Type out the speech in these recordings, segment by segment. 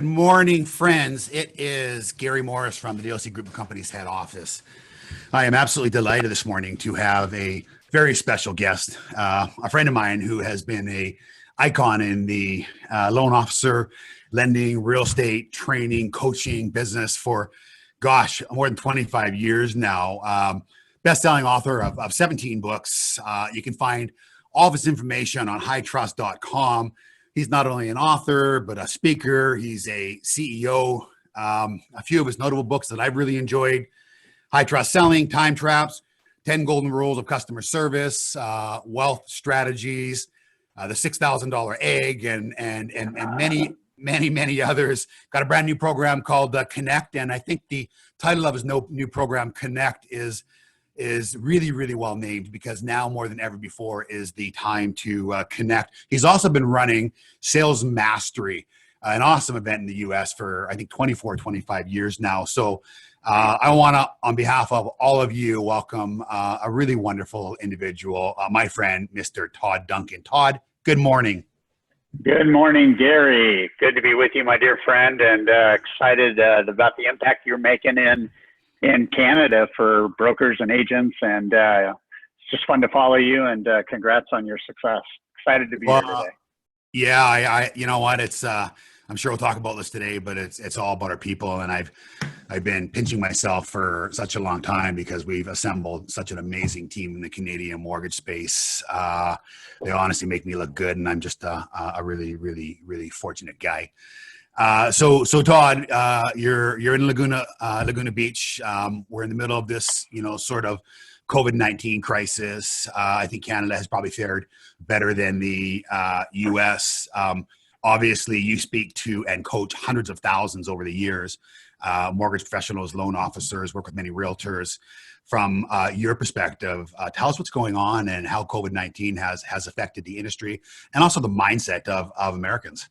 Good morning, friends. It is Gary Morris from the DLC Group of Companies head office. I am absolutely delighted this morning to have a very special guest, a friend of mine who has been a icon in the loan officer, lending, real estate, training, coaching business for, gosh, more than 25 years now. Best-selling author of 17 books. You can find all of his information on hightrust.com. He's not only an author, but a speaker. He's a CEO. A few of his notable books that I've really enjoyed: High Trust Selling, Time Traps, 10 Golden Rules of Customer Service, Wealth Strategies, The $6,000 Egg, and many others. Got a brand new program called Connect, and I think the title of his new program, Connect, is really well named, because now more than ever before is the time to connect. He's also been running Sales Mastery, an awesome event in the US for I think 25 years now. So I want to, on behalf of all of you, welcome a really wonderful individual, my friend, Mr. Todd Duncan. Todd, good morning. Good morning, Gary. Good to be with you, my dear friend, and excited about the impact you're making in Canada for brokers and agents, and it's just fun to follow you, and congrats on your success. Excited to be here today. Yeah, I you know what, it's I'm sure we'll talk about this today, but it's all about our people, and I've been pinching myself for such a long time because we've assembled such an amazing team in the Canadian mortgage space. They honestly make me look good, and I'm just a really fortunate guy. So Todd, you're in Laguna Beach. We're in the middle of this, sort of COVID-19 crisis. I think Canada has probably fared better than the US. Obviously, you speak to and coach hundreds of thousands over the years, mortgage professionals, loan officers, work with many realtors. From your perspective, tell us what's going on and how COVID-19 has affected the industry and also the mindset of Americans.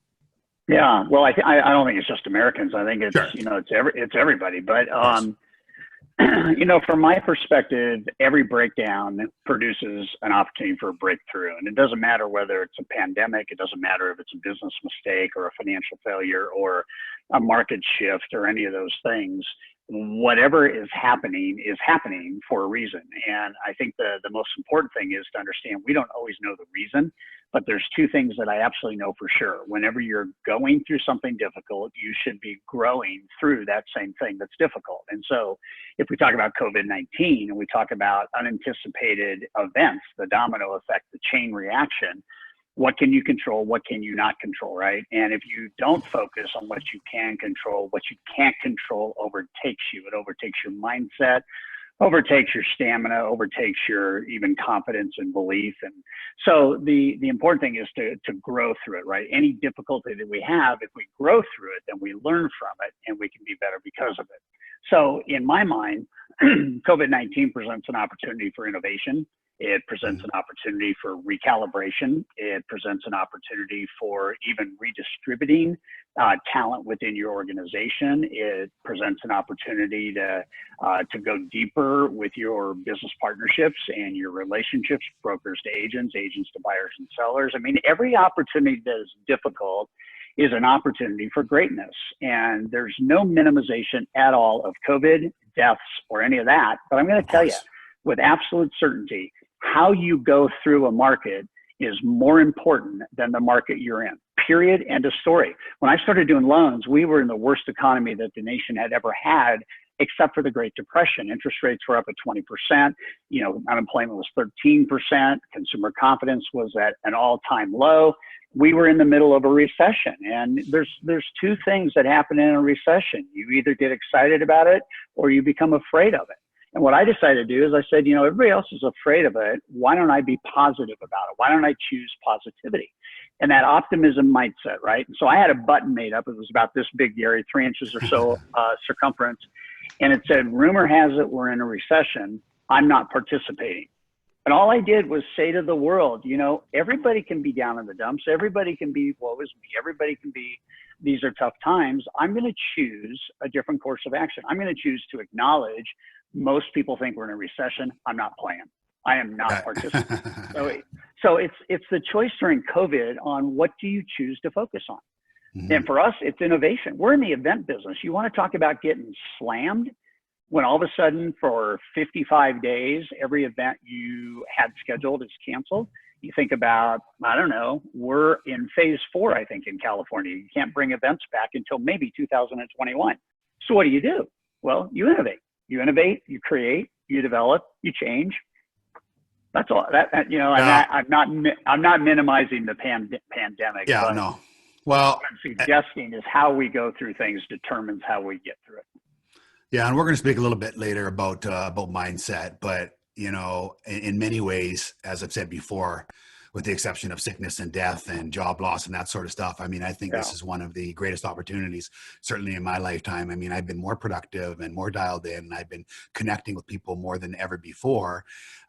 Yeah, well, I don't think it's just Americans. I think it's Sure. It's everybody. But Yes. from my perspective, every breakdown produces an opportunity for a breakthrough, and it doesn't matter whether it's a pandemic. It doesn't matter if it's a business mistake or a financial failure or a market shift or any of those things. Whatever is happening for a reason. And I think the most important thing is to understand we don't always know the reason, but there's two things that I absolutely know for sure. Whenever you're going through something difficult, you should be growing through that same thing that's difficult. And so if we talk about COVID-19 and we talk about unanticipated events, the domino effect, the chain reaction, what can you control? What can you not control, right? And if you don't focus on what you can control, what you can't control overtakes you. It overtakes your mindset, overtakes your stamina, overtakes your even confidence and belief. And so the important thing is to grow through it, right? Any difficulty that we have, if we grow through it, then we learn from it and we can be better because of it. So in my mind, COVID-19 presents an opportunity for innovation. It presents an opportunity for recalibration. It presents an opportunity for even redistributing talent within your organization. It presents an opportunity to go deeper with your business partnerships and your relationships, brokers to agents, agents to buyers and sellers. I mean, every opportunity that is difficult is an opportunity for greatness. And there's no minimization at all of COVID, deaths, or any of that. But I'm going to tell you with absolute certainty, how you go through a market is more important than the market you're in. Period. End of story. When I started doing loans, we were in the worst economy that the nation had ever had, except for the Great Depression. Interest rates were up at 20%. Unemployment was 13%. Consumer confidence was at an all-time low. We were in the middle of a recession. And there's two things that happen in a recession. You either get excited about it or you become afraid of it. And what I decided to do is I said, everybody else is afraid of it. Why don't I be positive about it? Why don't I choose positivity? And that optimism mindset, right? And so I had a button made up. It was about this big, Gary, 3 inches or so circumference. And it said, rumor has it we're in a recession. I'm not participating. And all I did was say to the world, everybody can be down in the dumps. Everybody can be, woe is me. Everybody can be, these are tough times. I'm going to choose a different course of action. I'm going to choose to acknowledge most people think we're in a recession. I'm not playing. I am not participating. So it's the choice during COVID on what do you choose to focus on. And for us, it's innovation. We're in the event business. You want to talk about getting slammed when all of a sudden for 55 days, every event you had scheduled is canceled. You think about, I don't know, we're in phase 4, I think, in California. You can't bring events back until maybe 2021. So what do? Well, you innovate. You innovate, you create, you develop, you change. That's all. I'm not minimizing the pandemic. Yeah, but no. Well, what I'm suggesting is how we go through things determines how we get through it. yeah, and we're going to speak a little bit later about mindset, but in many ways, as I've said before, with the exception of sickness and death and job loss and that sort of stuff. I mean, I think this is one of the greatest opportunities, certainly in my lifetime. I mean, I've been more productive and more dialed in, and I've been connecting with people more than ever before.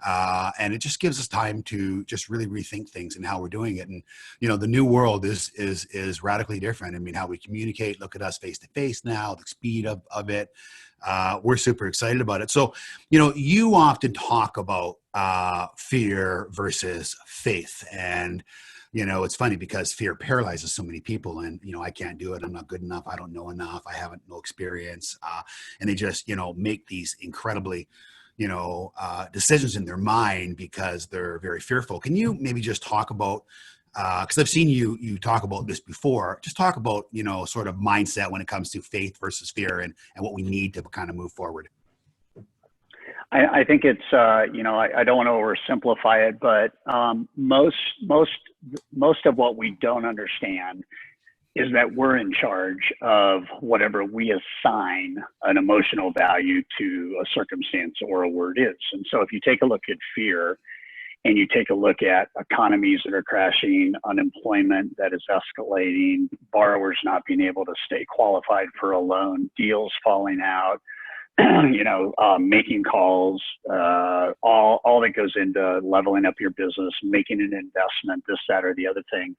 And it just gives us time to just really rethink things and how we're doing it. And, the new world is radically different. I mean, how we communicate, look at us face to face now, the speed of it. We're super excited about it. So, you often talk about fear versus faith. And, it's funny because fear paralyzes so many people, and, I can't do it. I'm not good enough. I don't know enough. I haven't no experience. And they just, make these incredibly, decisions in their mind because they're very fearful. Can you maybe just talk about, because I've seen you talk about this before, just talk about, sort of mindset when it comes to faith versus fear and what we need to kind of move forward. I think it's, I don't want to oversimplify it, but most of what we don't understand is that we're in charge of whatever we assign an emotional value to a circumstance or a word is. And so if you take a look at fear, and you take a look at economies that are crashing, unemployment that is escalating, borrowers not being able to stay qualified for a loan, deals falling out, making calls, all that goes into leveling up your business, making an investment, this, that, or the other thing.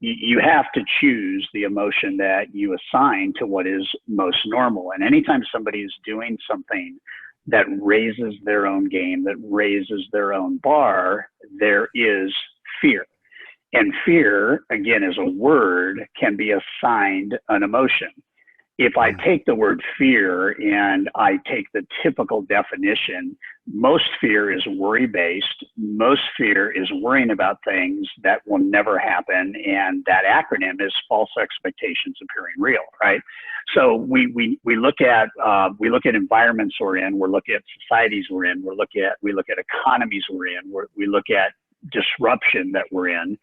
You have to choose the emotion that you assign to what is most normal. And anytime somebody is doing something that raises their own game, that raises their own bar, there is fear. And fear, again, as a word, can be assigned an emotion. If I take the word fear and I take the typical definition, most fear is worry-based. Most fear is worrying about things that will never happen. And that acronym is false expectations appearing real, right? So we look at environments we're in, we look at societies we're in, we look at economies we're in, we look at disruption that we're in,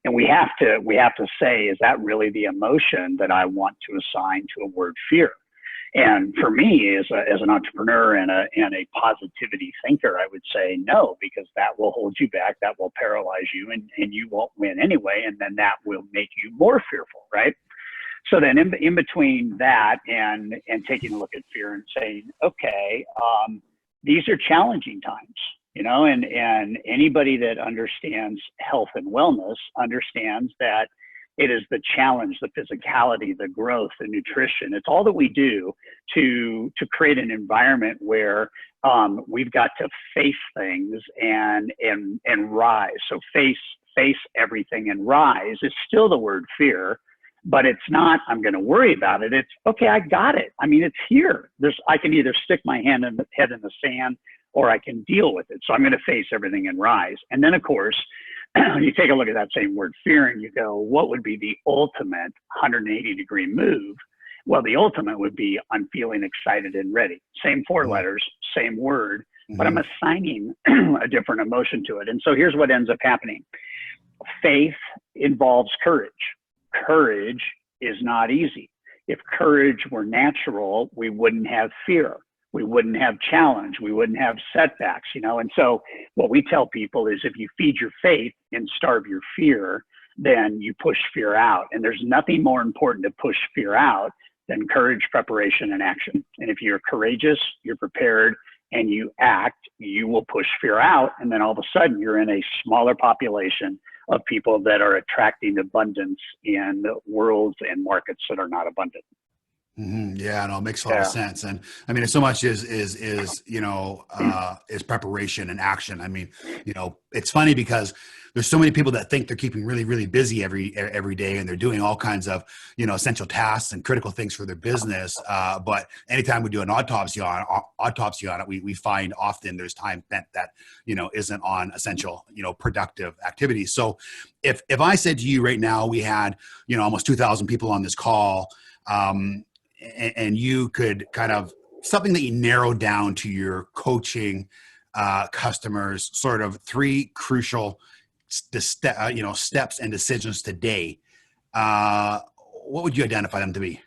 and we have to say, is that really the emotion that I want to assign to a word fear? And for me, as an entrepreneur and a positivity thinker, I would say no, because that will hold you back, that will paralyze you, and you won't win anyway, and then that will make you more fearful, right? So then in between that and taking a look at fear and saying, okay, these are challenging times, and anybody that understands health and wellness understands that it is the challenge, the physicality, the growth, the nutrition. It's all that we do to create an environment where we've got to face things and rise. So face everything and rise is still the word fear, but it's not, I'm going to worry about it. It's, okay, I got it. I mean, it's here. I can either stick my head in the sand or I can deal with it. So I'm going to face everything and rise. And then, of course, you take a look at that same word fear and you go, what would be the ultimate 180-degree move? Well, the ultimate would be, I'm feeling excited and ready. Same 4 letters, same word, but I'm assigning a different emotion to it. And so here's what ends up happening. Faith involves courage. Courage is not easy. If courage were natural, we wouldn't have fear. We wouldn't have challenge. We wouldn't have setbacks, And so what we tell people is if you feed your faith and starve your fear, then you push fear out. And there's nothing more important to push fear out than courage, preparation, and action. And if you're courageous, you're prepared, and you act, you will push fear out. And then all of a sudden you're in a smaller population of people that are attracting abundance in worlds and markets that are not abundant. Yeah, no, it makes a lot of Yeah. sense. And I mean, so much is preparation and action. I mean, it's funny because there's so many people that think they're keeping really, really busy every day, and they're doing all kinds of, essential tasks and critical things for their business. But anytime we do an autopsy on it, we find often there's time spent that, isn't on essential, productive activities. So if I said to you right now, we had, almost 2,000 people on this call, and you could kind of something that you narrowed down to your coaching customers, sort of three crucial steps and decisions today, what would you identify them to be?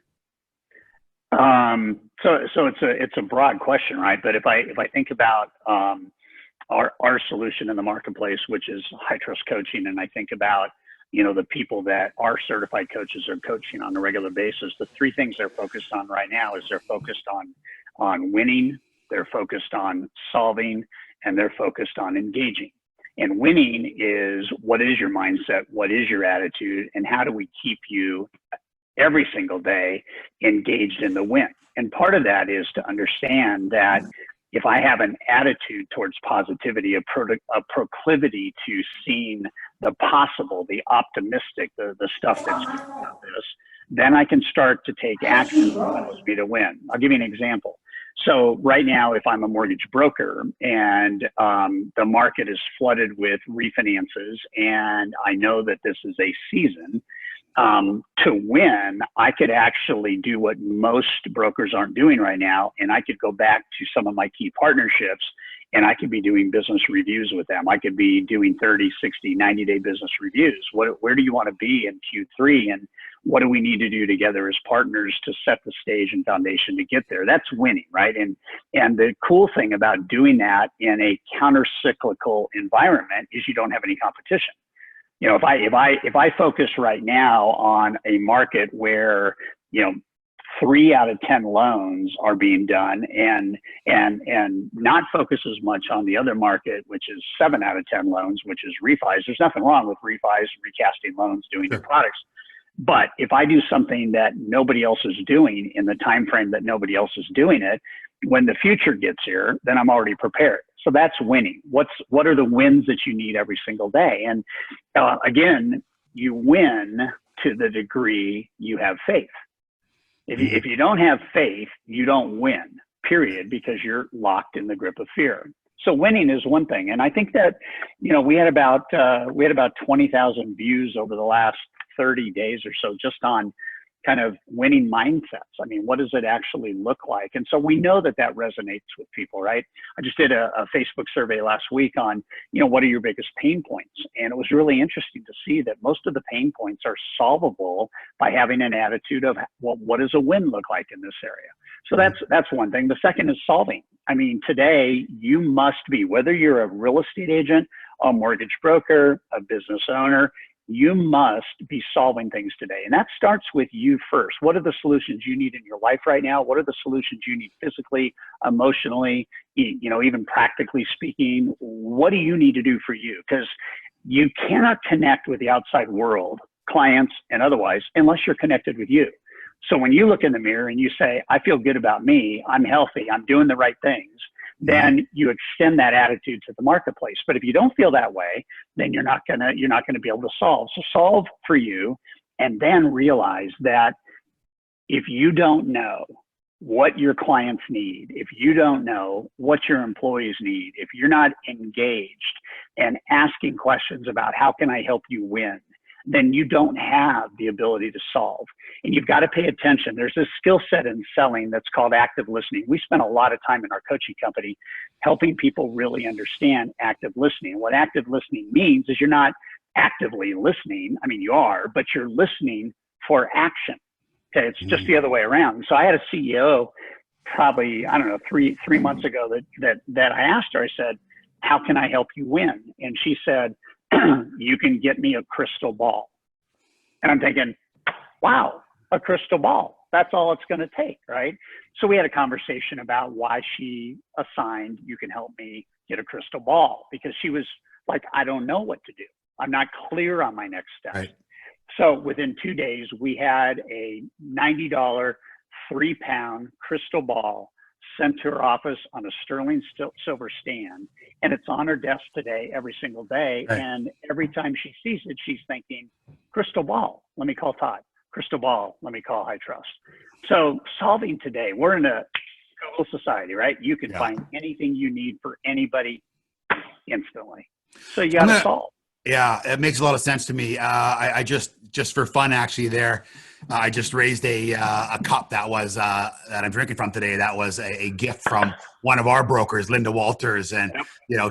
So it's a broad question, right? But if I think about our solution in the marketplace, which is high trust coaching, and I think about the people that our certified coaches are coaching on a regular basis, the three things they're focused on right now is they're focused on winning, they're focused on solving, and they're focused on engaging. And winning is, what is your mindset, what is your attitude, and how do we keep you every single day engaged in the win? And part of that is to understand that if I have an attitude towards positivity, a proclivity to seeing the possible, the optimistic, the stuff that's good about this, then I can start to take action that allows me to win. I'll give you an example. So right now, if I'm a mortgage broker and the market is flooded with refinances, and I know that this is a season, to win, I could actually do what most brokers aren't doing right now. And I could go back to some of my key partnerships, and I could be doing business reviews with them. I could be doing 30, 60, 90-day business reviews. Where do you want to be in Q3? And what do we need to do together as partners to set the stage and foundation to get there? That's winning, right? And the cool thing about doing that in a counter-cyclical environment is you don't have any competition. If I focus right now on a market where 3 out of 10 loans are being done, and not focus as much on the other market, which is 7 out of 10 loans, which is refis. There's nothing wrong with refis, recasting loans, doing new products. But if I do something that nobody else is doing in the time frame that nobody else is doing it, when the future gets here, then I'm already prepared. So that's winning. What are the wins that you need every single day? And again, you win to the degree you have faith. If you don't have faith, you don't win, period, because you're locked in the grip of fear. So winning is one thing. And I think that, we had about 20,000 views over the last 30 days or so, just on kind of winning mindsets. I mean, what does it actually look like? And so we know that resonates with people, right? I just did a Facebook survey last week on, what are your biggest pain points? And it was really interesting to see that most of the pain points are solvable by having an attitude of, well, what does a win look like in this area? So that's one thing. The second is solving. I mean, today you must be, whether you're a real estate agent, a mortgage broker, a business owner, you must be solving things today. And that starts with you first. What are the solutions you need in your life right now? What are the solutions you need physically, emotionally, even practically speaking? What do you need to do for you? Because you cannot connect with the outside world, clients and otherwise, unless you're connected with you. So when you look in the mirror and you say, I feel good about me, I'm healthy, I'm doing the right things, then you extend that attitude to the marketplace. But if you don't feel that way, then you're not gonna be able to solve. So solve for you, and then realize that if you don't know what your clients need, if you don't know what your employees need, if you're not engaged and asking questions about how can I help you win, then you don't have the ability to solve. And you've got to pay attention. There's this skill set in selling that's called active listening. We spend a lot of time in our coaching company helping people really understand active listening. And what active listening means is you're not actively listening. I mean, you are, but you're listening for action. Okay, it's just the other way around. So I had a CEO probably, I don't know, three months ago that I asked her, I said, how can I help you win? And she said, you can get me a crystal ball. And I'm thinking, wow, a crystal ball. That's all it's going to take, right? So we had a conversation about why she assigned, you can help me get a crystal ball, because she was like, I don't know what to do. I'm not clear on my next steps. Right. So within 2 days, we had a $90 3-pound crystal ball sent to her office on a sterling silver stand. And it's on her desk today, every single day. Right. And every time she sees it, she's thinking, crystal ball, let me call Todd. Crystal ball, let me call High Trust. So solving today, we're in a Google society, right? You can find anything you need for anybody instantly. So you got to solve. Yeah, it makes a lot of sense to me. I just for fun, actually, I just raised a cup that was that I'm drinking from today. That was a gift from one of our brokers, Linda Walters, and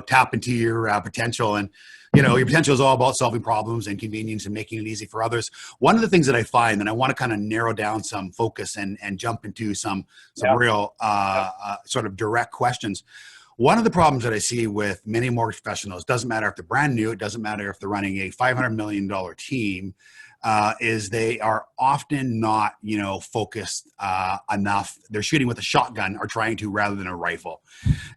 tap into your potential. And your potential is all about solving problems and convenience and making it easy for others. One of the things that I find, and I want to kind of narrow down some focus and jump into some real sort of direct questions. One of the problems that I see with many mortgage professionals, doesn't matter if they're brand new, it doesn't matter if they're running a $500 million team, is they are often not, focused enough. They're shooting with a shotgun or trying to rather than a rifle.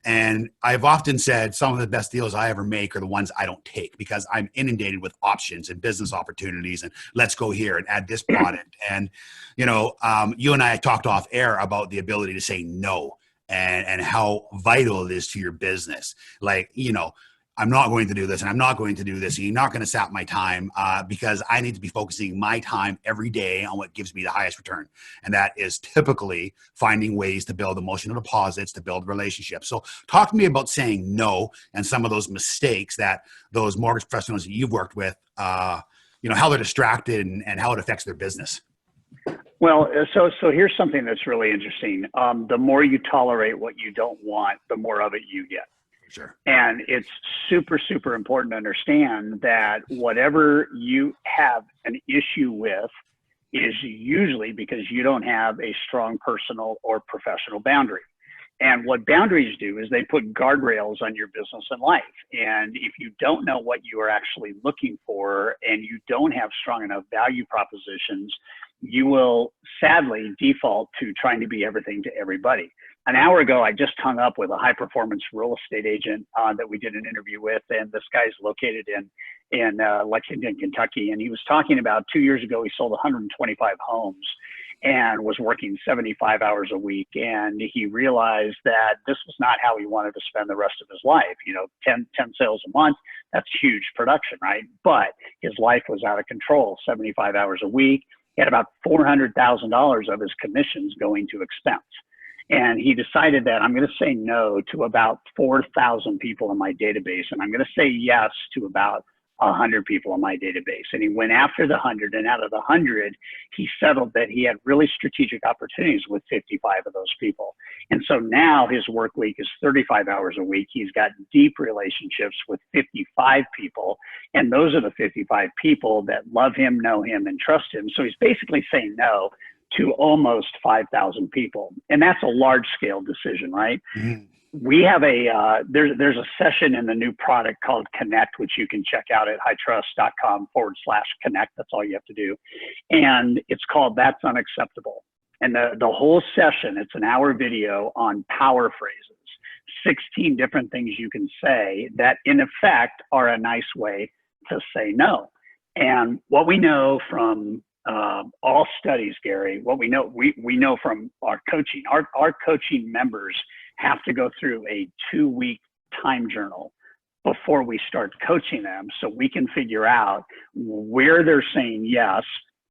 And I've often said some of the best deals I ever make are the ones I don't take because I'm inundated with options and business opportunities and let's go here and add this product. And, you and I talked off air about the ability to say no. And how vital it is to your business. Like, I'm not going to do this and I'm not going to do this. And you're not going to sap my time because I need to be focusing my time every day on what gives me the highest return. And that is typically finding ways to build emotional deposits, to build relationships. So talk to me about saying no and some of those mistakes that those mortgage professionals that you've worked with, how they're distracted and how it affects their business. Well, so here's something that's really interesting. The more you tolerate what you don't want, the more of it you get. Sure. And it's super, super important to understand that whatever you have an issue with is usually because you don't have a strong personal or professional boundary. And what boundaries do is they put guardrails on your business and life. And if you don't know what you are actually looking for and you don't have strong enough value propositions, you will sadly default to trying to be everything to everybody. An hour ago, I just hung up with a high performance real estate agent that we did an interview with. And this guy's located in Lexington, Kentucky. And he was talking about 2 years ago, he sold 125 homes and was working 75 hours a week. And he realized that this was not how he wanted to spend the rest of his life. 10 sales a month, that's huge production, right? But his life was out of control, 75 hours a week. He had about $400,000 of his commissions going to expense. And he decided that I'm going to say no to about 4,000 people in my database. And I'm going to say yes to about 100 people in my database. And he went after the 100, and out of the 100, he settled that he had really strategic opportunities with 55 of those people. And so now his work week is 35 hours a week. He's got deep relationships with 55 people. And those are the 55 people that love him, know him, and trust him. So he's basically saying no to almost 5,000 people. And that's a large scale decision, right? Mm-hmm. We have there's a session in the new product called Connect, which you can check out at hightrust.com/connect. That's all you have to do. And it's called That's Unacceptable. And the whole session, it's an hour video on power phrases, 16 different things you can say that in effect are a nice way to say no. And what we know from all studies, Gary, what we know from our coaching, our coaching members have to go through a 2-week time journal before we start coaching them so we can figure out where they're saying yes,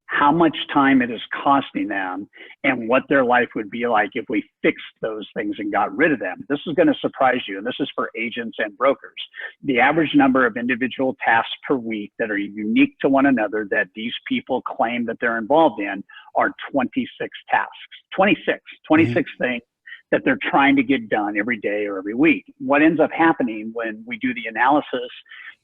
how much time it is costing them, and what their life would be like if we fixed those things and got rid of them. This is going to surprise you, and this is for agents and brokers. The average number of individual tasks per week that are unique to one another that these people claim that they're involved in are 26 tasks. 26 things that they're trying to get done every day or every week. What ends up happening when we do the analysis,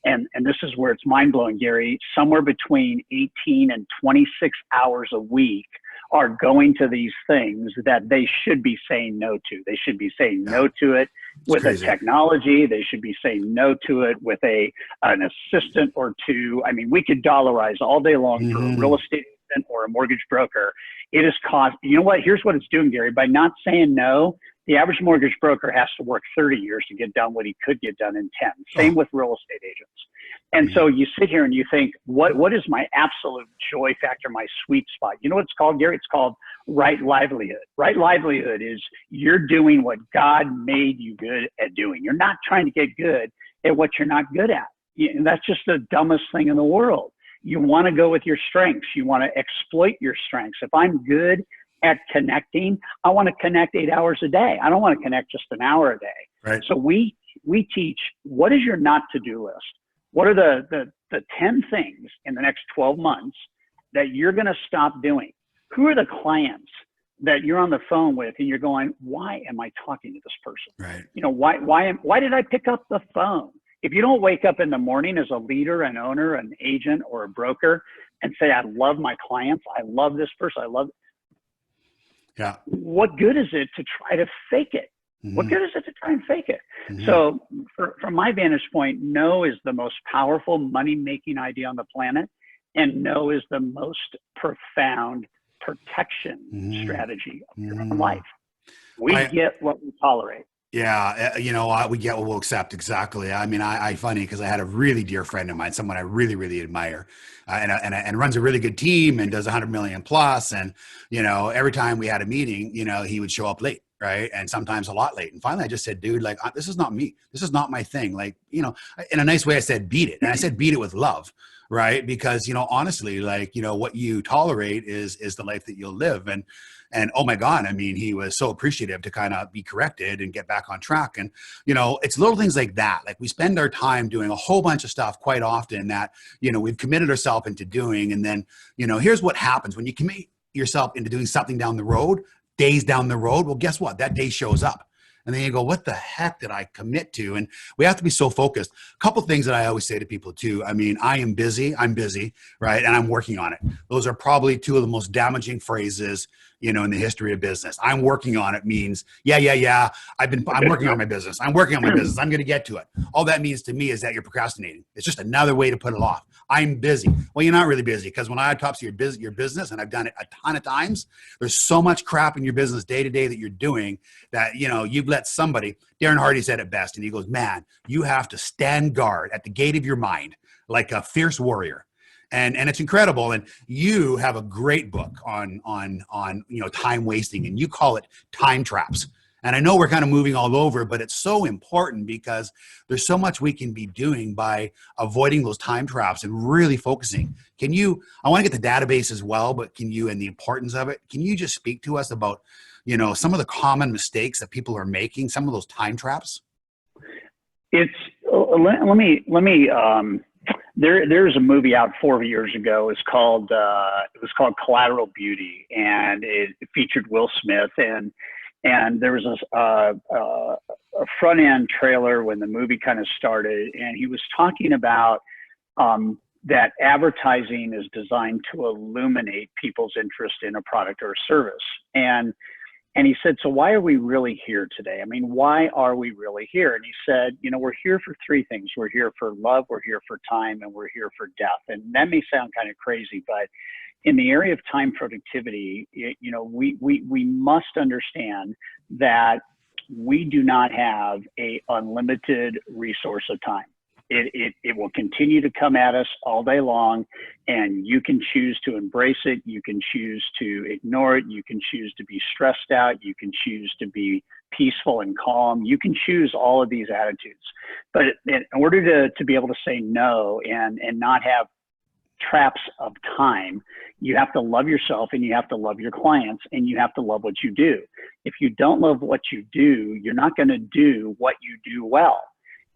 and this is where it's mind-blowing, Gary, somewhere between 18 and 26 hours a week are going to these things that they should be saying no to. They should be saying no to it with a technology. They should be saying no to it with an assistant or two. I mean, we could dollarize all day long for a real estate agent or a mortgage broker. It is cost. You know what? Here's what it's doing, Gary. By not saying no, the average mortgage broker has to work 30 years to get done what he could get done in 10. Same with real estate agents. And so you sit here and you think, what is my absolute joy factor, my sweet spot? You know what it's called, Gary? It's called right livelihood. Right livelihood is you're doing what God made you good at doing. You're not trying to get good at what you're not good at. That's just the dumbest thing in the world. You want to go with your strengths. You want to exploit your strengths. If I'm good at connecting, I want to connect 8 hours a day. I don't want to connect just an hour a day. Right. So we teach, what is your not to-do list? What are the 10 things in the next 12 months that you're going to stop doing? Who are the clients that you're on the phone with and you're going, why am I talking to this person? Right. You know, why did I pick up the phone? If you don't wake up in the morning as a leader, an owner, an agent, or a broker and say, I love my clients, I love this person, I love, yeah. What good is it to try to fake it? Mm-hmm. What good is it to try and fake it? Mm-hmm. So from my vantage point, no is the most powerful money-making idea on the planet, and no is the most profound protection strategy of your own life. We get what we tolerate. Yeah, you know, we get what we'll accept. Exactly. I mean, I funny because I had a really dear friend of mine, someone I really, really admire, and runs a really good team and does 100 million plus. And, you know, every time we had a meeting, you know, he would show up late. Right. And sometimes a lot late. And finally, I just said, dude, like, this is not me. This is not my thing. Like, you know, in a nice way, I said, beat it. And I said, beat it with love. Right. Because, you know, honestly, like, you know, what you tolerate is the life that you'll live. And oh my God, I mean, he was so appreciative to kind of be corrected and get back on track. And, you know, it's little things like that. Like we spend our time doing a whole bunch of stuff quite often that, you know, we've committed ourselves into doing. And then, you know, here's what happens when you commit yourself into doing something down the road, days down the road. Well, guess what? That day shows up. And then you go, what the heck did I commit to? And we have to be so focused. A couple of things that I always say to people too. I mean, I'm busy, right? And I'm working on it. Those are probably two of the most damaging phrases, you know, in the history of business. I'm working on it means, yeah. I'm working on my business. I'm working on my business. I'm going to get to it. All that means to me is that you're procrastinating. It's just another way to put it off. I'm busy. Well, you're not really busy because when I autopsy your business, and I've done it a ton of times, there's so much crap in your business day to day that you're doing that, you know, you've let somebody, Darren Hardy said it best. And he goes, man, you have to stand guard at the gate of your mind like a fierce warrior. And it's incredible. And you have a great book on, you know, time wasting, and you call it time traps. And I know we're kind of moving all over, but it's so important because there's so much we can be doing by avoiding those time traps and really focusing. I want to get the database as well, but and the importance of it, can you just speak to us about, you know, some of the common mistakes that people are making, some of those time traps? There's a movie out 4 years ago. It was called Collateral Beauty, and it featured Will Smith, and there was a front end trailer when the movie kind of started, and he was talking about that advertising is designed to illuminate people's interest in a product or a service. And he said, so why are we really here today? I mean, why are we really here? And he said, you know, we're here for three things. We're here for love, we're here for time, and we're here for death. And that may sound kind of crazy, but in the area of time productivity, you know, we must understand that we do not have a unlimited resource of time. It will continue to come at us all day long, and you can choose to embrace it. You can choose to ignore it. You can choose to be stressed out. You can choose to be peaceful and calm. You can choose all of these attitudes. But in order to be able to say no and not have traps of time, you have to love yourself, and you have to love your clients, and you have to love what you do. If you don't love what you do, you're not going to do what you do well.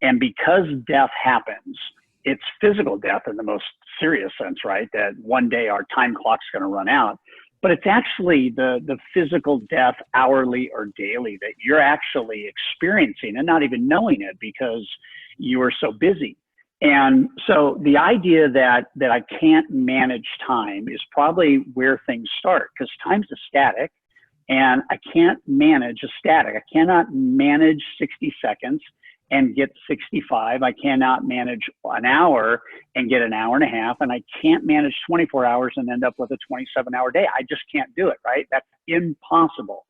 And because death happens, it's physical death in the most serious sense, right? That one day our time clock's going to run out. But it's actually the physical death hourly or daily that you're actually experiencing and not even knowing it because you are so busy. And so the idea that I can't manage time is probably where things start, because time's a static, and I can't manage a static. I cannot manage 60 seconds and get 65. I cannot manage an hour and get an hour and a half. And I can't manage 24 hours and end up with a 27-hour day. I just can't do it, right? That's impossible.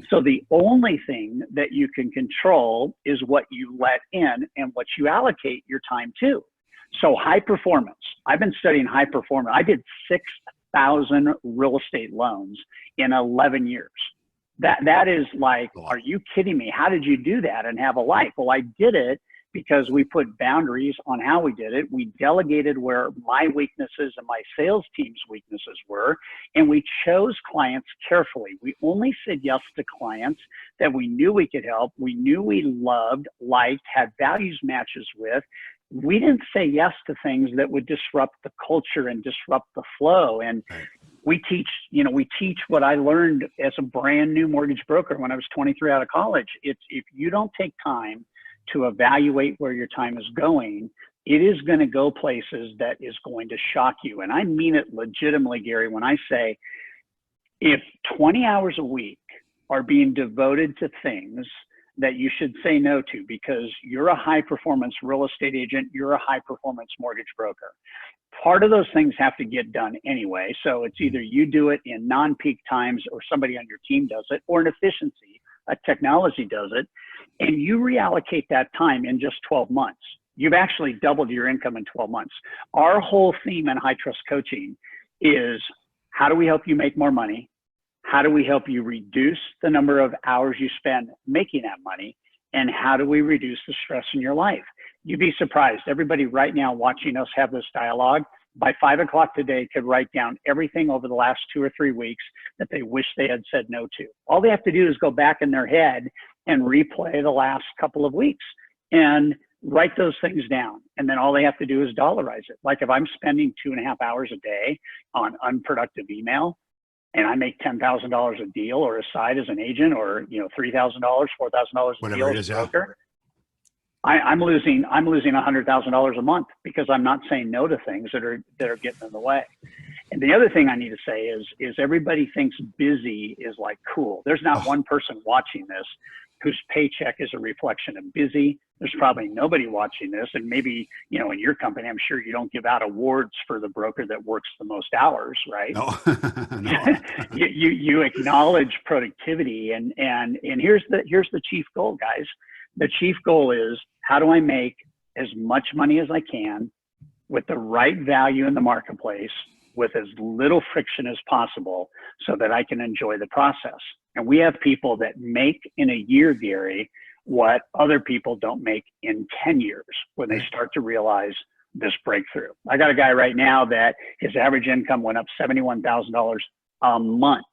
So the only thing that you can control is what you let in and what you allocate your time to. So high performance. I've been studying high performance. I did 100,000 real estate loans in 11 years. That is like, are you kidding me? How did you do that and have a life? Well, I did it because we put boundaries on how we did it. We delegated where my weaknesses and my sales team's weaknesses were, and we chose clients carefully. We only said yes to clients that we knew we could help, we knew we loved, liked, had values matches with. We didn't say yes to things that would disrupt the culture and disrupt the flow. And we teach what I learned as a brand new mortgage broker when I was 23 out of college. It's if you don't take time to evaluate where your time is going, it is going to go places that is going to shock you. And I mean it legitimately, Gary, when I say if 20 hours a week are being devoted to things that you should say no to because you're a high performance real estate agent, you're a high performance mortgage broker. Part of those things have to get done anyway. So it's either you do it in non-peak times or somebody on your team does it, or an efficiency, a technology does it, and you reallocate that time in just 12 months. You've actually doubled your income in 12 months. Our whole theme in High Trust Coaching is how do we help you make more money? How do we help you reduce the number of hours you spend making that money? And how do we reduce the stress in your life? You'd be surprised. Everybody right now watching us have this dialogue by 5 o'clock today could write down everything over the last 2 or 3 weeks that they wish they had said no to. All they have to do is go back in their head and replay the last couple of weeks and write those things down. And then all they have to do is dollarize it. Like if I'm spending 2.5 hours a day on unproductive email, and I make $10,000 a deal or a side as an agent, or $3,000, $4,000 a deal as a broker, I'm losing $100,000 a month because I'm not saying no to things that are getting in the way. And the other thing I need to say is everybody thinks busy is like cool. There's not one person watching this whose paycheck is a reflection of busy. There's probably nobody watching this. And maybe, in your company, I'm sure you don't give out awards for the broker that works the most hours, right? No. No. you acknowledge productivity. And here's the chief goal, guys. The chief goal is, how do I make as much money as I can with the right value in the marketplace with as little friction as possible so that I can enjoy the process? And we have people that make in a year, Gary, what other people don't make in 10 years when they start to realize this breakthrough. I got a guy right now that his average income went up $71,000 a month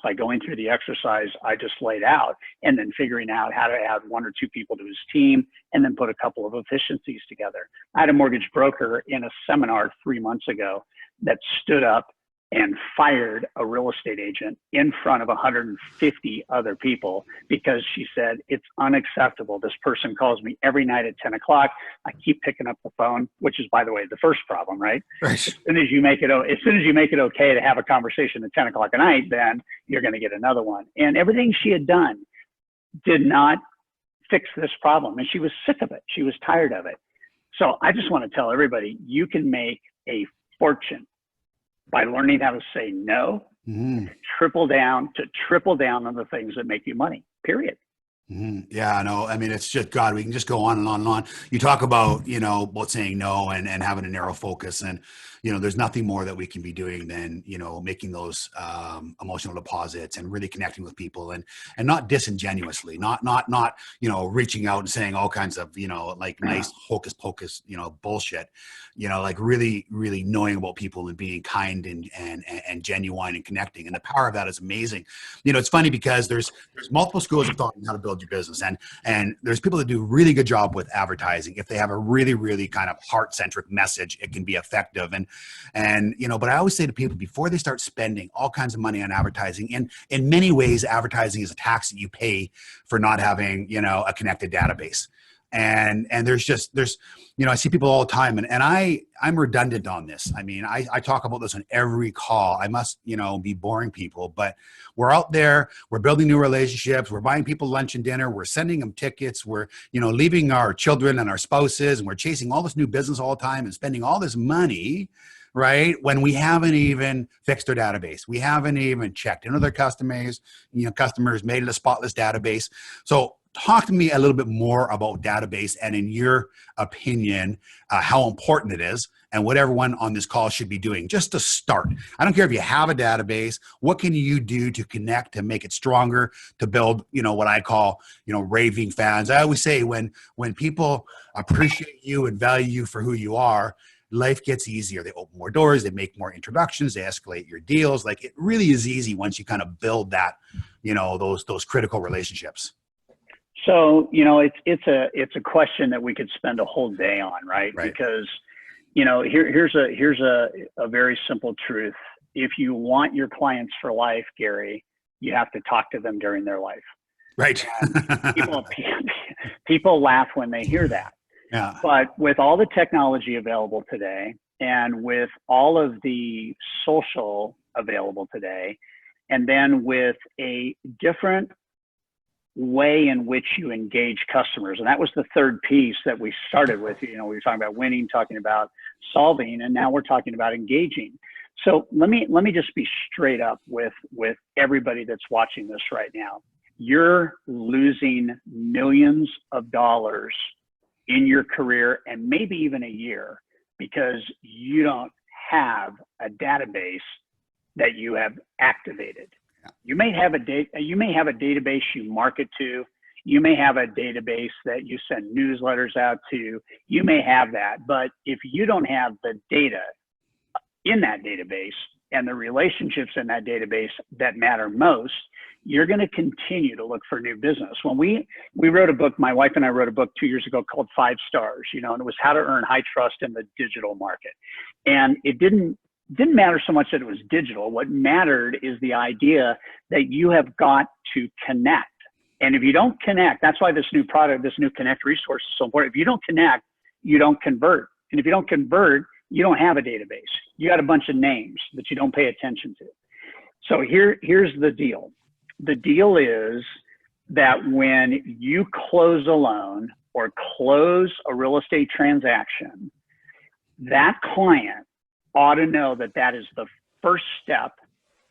by going through the exercise I just laid out, and then figuring out how to add 1 or 2 people to his team, and then put a couple of efficiencies together. I had a mortgage broker in a seminar 3 months ago that stood up and fired a real estate agent in front of 150 other people because she said, it's unacceptable. This person calls me every night at 10 o'clock. I keep picking up the phone, which is, by the way, the first problem, right? As soon as you make it okay to have a conversation at 10 o'clock at night, then you're going to get another one. And everything she had done did not fix this problem. And she was sick of it. She was tired of it. So I just want to tell everybody, you can make a fortune by learning how to say no, triple down on the things that make you money, period. Yeah, no, I mean, it's just, God, we can just go on and on and on. You talk about, about saying no and having a narrow focus, and, there's nothing more that we can be doing than, making those emotional deposits and really connecting with people and not disingenuously, not, reaching out and saying all kinds of, like nice hocus pocus, bullshit, like really, really knowing about people and being kind and genuine and connecting. And the power of that is amazing. It's funny because there's multiple schools of thought on how to build your business. And there's people that do a really good job with advertising. If they have a really, really kind of heart-centric message, it can be effective. And but I always say to people before they start spending all kinds of money on advertising, and in many ways, advertising is a tax that you pay for not having, a connected database. And there's I see people all the time, and I'm redundant on this. I mean, I talk about this on every call. I must, be boring people, but we're out there, we're building new relationships, we're buying people lunch and dinner, we're sending them tickets, we're, leaving our children and our spouses, and we're chasing all this new business all the time and spending all this money, right? When we haven't even fixed our database. We haven't even checked into their customers, customers, made it a spotless database. So talk to me a little bit more about database and, in your opinion, how important it is and what everyone on this call should be doing just to start. I don't care if you have a database. What can you do to connect, to make it stronger, to build, what I call, raving fans? I always say when people appreciate you and value you for who you are, life gets easier. They open more doors, they make more introductions, they escalate your deals. Like, it really is easy once you kind of build that, those critical relationships. So, it's a question that we could spend a whole day on, right? Because, here's a very simple truth. If you want your clients for life, Gary, you have to talk to them during their life. Right. People laugh when they hear that. Yeah. But with all the technology available today, and with all of the social available today, and then with a different way in which you engage customers, and that was the third piece that we started with. We were talking about winning, talking about solving, and now we're talking about engaging. So let me just be straight up with everybody that's watching this right now. You're losing millions of dollars in your career, and maybe even a year, because you don't have a database that you have activated. You may have a database you market to. You may have a database that you send newsletters out to. You may have that, but if you don't have the data in that database and the relationships in that database that matter most, you're going to continue to look for new business. When we wrote a book, my wife and I wrote a book 2 years ago called 5 Stars, and it was how to earn high trust in the digital market. And it didn't matter so much that it was digital. What mattered is the idea that you have got to connect. And if you don't connect, that's why this new product, this new Connect resource is so important. If you don't connect, you don't convert. And if you don't convert, you don't have a database. You got a bunch of names that you don't pay attention to. So here's the deal. The deal is that when you close a loan or close a real estate transaction, that client ought to know that that is the first step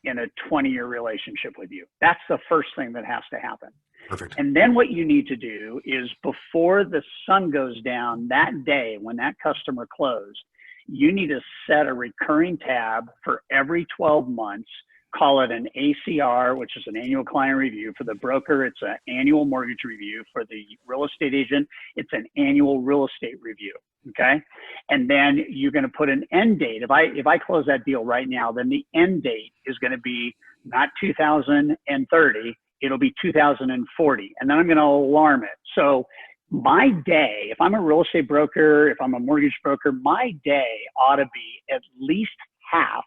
in a 20-year relationship with you. That's the first thing that has to happen. Perfect. And then what you need to do is, before the sun goes down that day when that customer closed, you need to set a recurring tab for every 12 months. Call it an ACR, which is an annual client review. For the broker, it's an annual mortgage review. For the real estate agent, it's an annual real estate review. Okay. And then you're going to put an end date. If I close that deal right now, then the end date is going to be not 2030, it'll be 2040. And then I'm going to alarm it. So my day, if I'm a real estate broker, if I'm a mortgage broker, my day ought to be at least half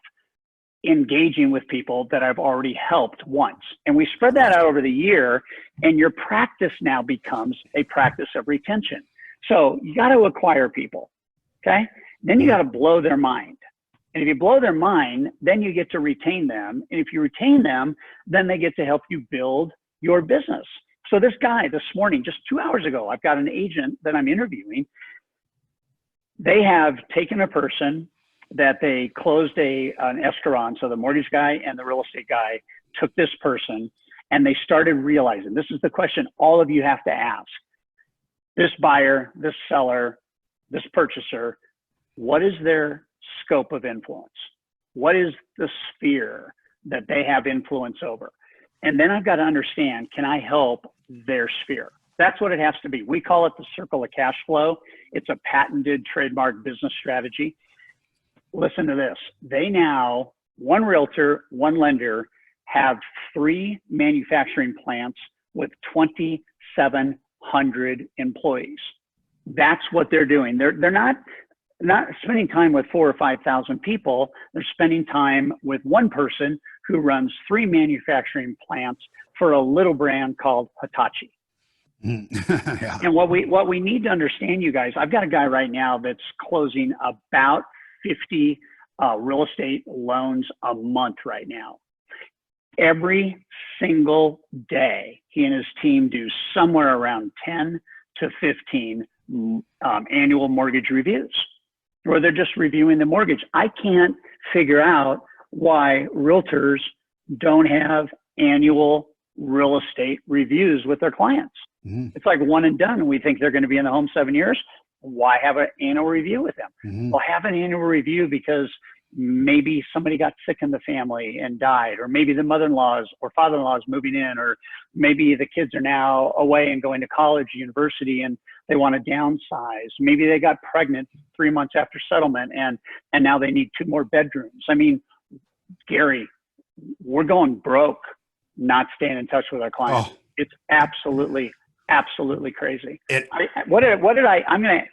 engaging with people that I've already helped once. And we spread that out over the year, and your practice now becomes a practice of retention. So you got to acquire people, okay? Then you got to blow their mind. And if you blow their mind, then you get to retain them. And if you retain them, then they get to help you build your business. So this guy this morning, just 2 hours ago, I've got an agent that I'm interviewing. They have taken a person that they closed an escrow on. So the mortgage guy and the real estate guy took this person, and they started realizing, this is the question all of you have to ask. This buyer, this seller, this purchaser, what is their scope of influence? What is the sphere that they have influence over? And then I've got to understand, can I help their sphere? That's what it has to be. We call it the circle of cash flow. It's a patented trademark business strategy. Listen to this. They now, one realtor, one lender, have 3 manufacturing plants with 2,700 employees. That's what they're doing. They're not spending time with 4,000 or 5,000 people. They're spending time with one person who runs 3 manufacturing plants for a little brand called Hitachi. Yeah. And what we need to understand, you guys, I've got a guy right now that's closing about 50 real estate loans a month right now. Every single day, he and his team do somewhere around 10 to 15 annual mortgage reviews, where they're just reviewing the mortgage. I can't figure out why realtors don't have annual real estate reviews with their clients. Mm-hmm. It's like one and done. And we think they're going to be in the home 7 years. Why have an annual review with them? Mm-hmm. Well, have an annual review because maybe somebody got sick in the family and died, or maybe the mother-in-laws or father-in-law is moving in, or maybe the kids are now away and going to college, university, and they want to downsize. Maybe they got pregnant 3 months after settlement and now they need 2 more bedrooms. I mean, Gary, we're going broke not staying in touch with our clients. Oh. It's absolutely crazy. I'm gonna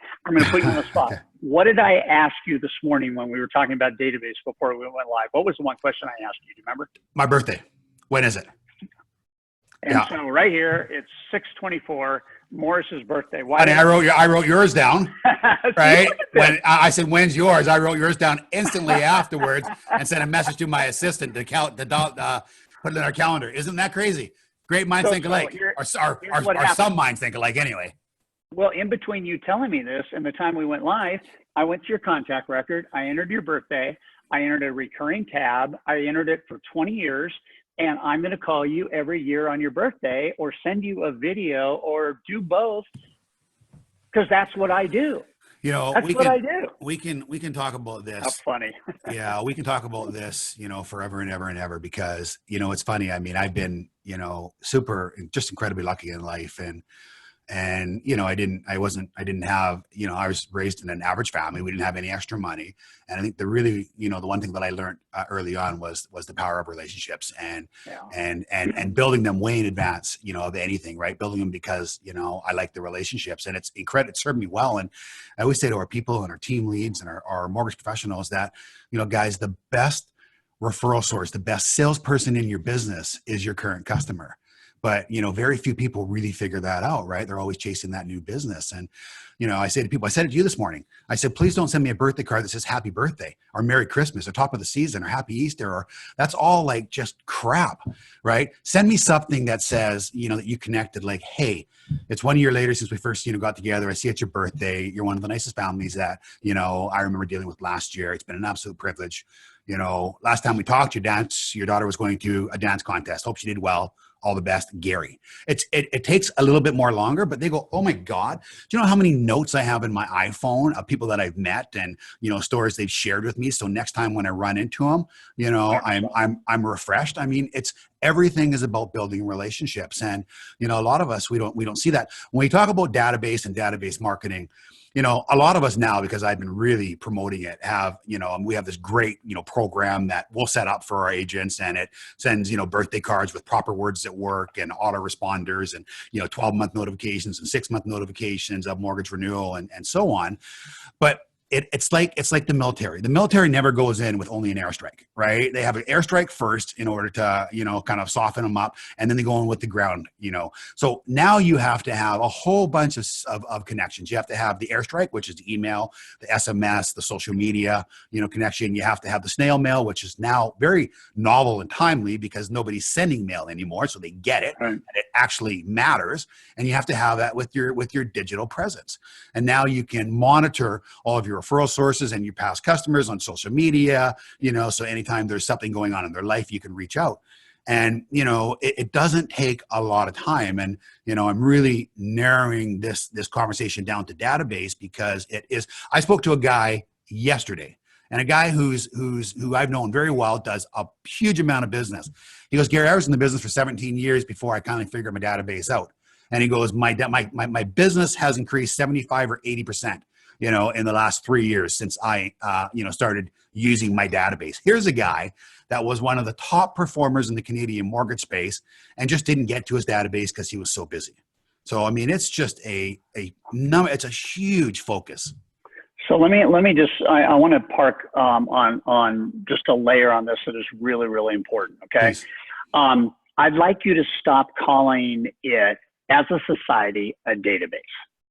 put you on the spot. Okay. What did I ask you this morning when we were talking about database before we went live? What was the one question I asked you? Do you remember? My birthday. When is it? And so right here, it's 6/24, Morris's birthday. Why? I wrote yours down, right? When I said, when's yours? I wrote yours down instantly afterwards and sent a message to my assistant to put it in our calendar. Isn't that crazy? Great minds think alike. Or some minds think alike anyway. Well, in between you telling me this and the time we went live, I went to your contact record. I entered your birthday. I entered a recurring tab. I entered it for 20 years. And I'm going to call you every year on your birthday or send you a video or do both because that's what I do. You know, that's what I do. We can talk about this. How funny. Yeah, we can talk about this, forever and ever and ever because, it's funny. I mean, I've been, just incredibly lucky in life. And, I didn't have, I was raised in an average family. We didn't have any extra money. And I think the one thing that I learned early on was the power of relationships and building them way in advance, of anything, right? Building them because, I like the relationships and it's served me well. And I always say to our people and our team leads and our mortgage professionals that, guys, the best referral source, the best salesperson in your business is your current customer. But, very few people really figure that out, right? They're always chasing that new business. And, I say to people, I said it to you this morning. I said, please don't send me a birthday card that says happy birthday or Merry Christmas or top of the season or happy Easter or that's all like just crap, right? Send me something that says, that you connected like, hey, it's 1 year later since we first, got together. I see it's your birthday. You're one of the nicest families that, I remember dealing with last year. It's been an absolute privilege. Last time we talked, your daughter was going to a dance contest. Hope she did well. All the best, Gary. It takes a little bit more longer, but they go, oh my God, do you know how many notes I have in my iPhone of people that I've met and, stories they've shared with me. So next time when I run into them, I'm refreshed. I mean, everything is about building relationships. And, a lot of us, we don't see that. When we talk about database and database marketing, a lot of us now, because I've been really promoting it, have, we have this great, program that we'll set up for our agents and it sends, birthday cards with proper words at work and autoresponders and, 12-month notifications and 6-month notifications of mortgage renewal and so on. But it's like the military. The military never goes in with only an airstrike, right? They have an airstrike first in order to, kind of soften them up, and then they go in with the ground, So now you have to have a whole bunch of connections. You have to have the airstrike, which is the email, the SMS, the social media, connection. You have to have the snail mail, which is now very novel and timely because nobody's sending mail anymore, so they get it. Right. And it actually matters. And you have to have that with your digital presence. And now you can monitor all of your referral sources and your past customers on social media, so anytime there's something going on in their life, you can reach out. And, it doesn't take a lot of time. And, I'm really narrowing this conversation down to database because I spoke to a guy yesterday and a guy who I've known very well, does a huge amount of business. He goes, Gary, I was in the business for 17 years before I kind of figured my database out. And he goes, my business has increased 75 or 80%. In the last 3 years since I, started using my database. Here's a guy that was one of the top performers in the Canadian mortgage space and just didn't get to his database because he was so busy. So, I mean, it's just it's a huge focus. So let me just, I want to park on just a layer on this that is really, really important. Okay. I'd like you to stop calling it as a society a database.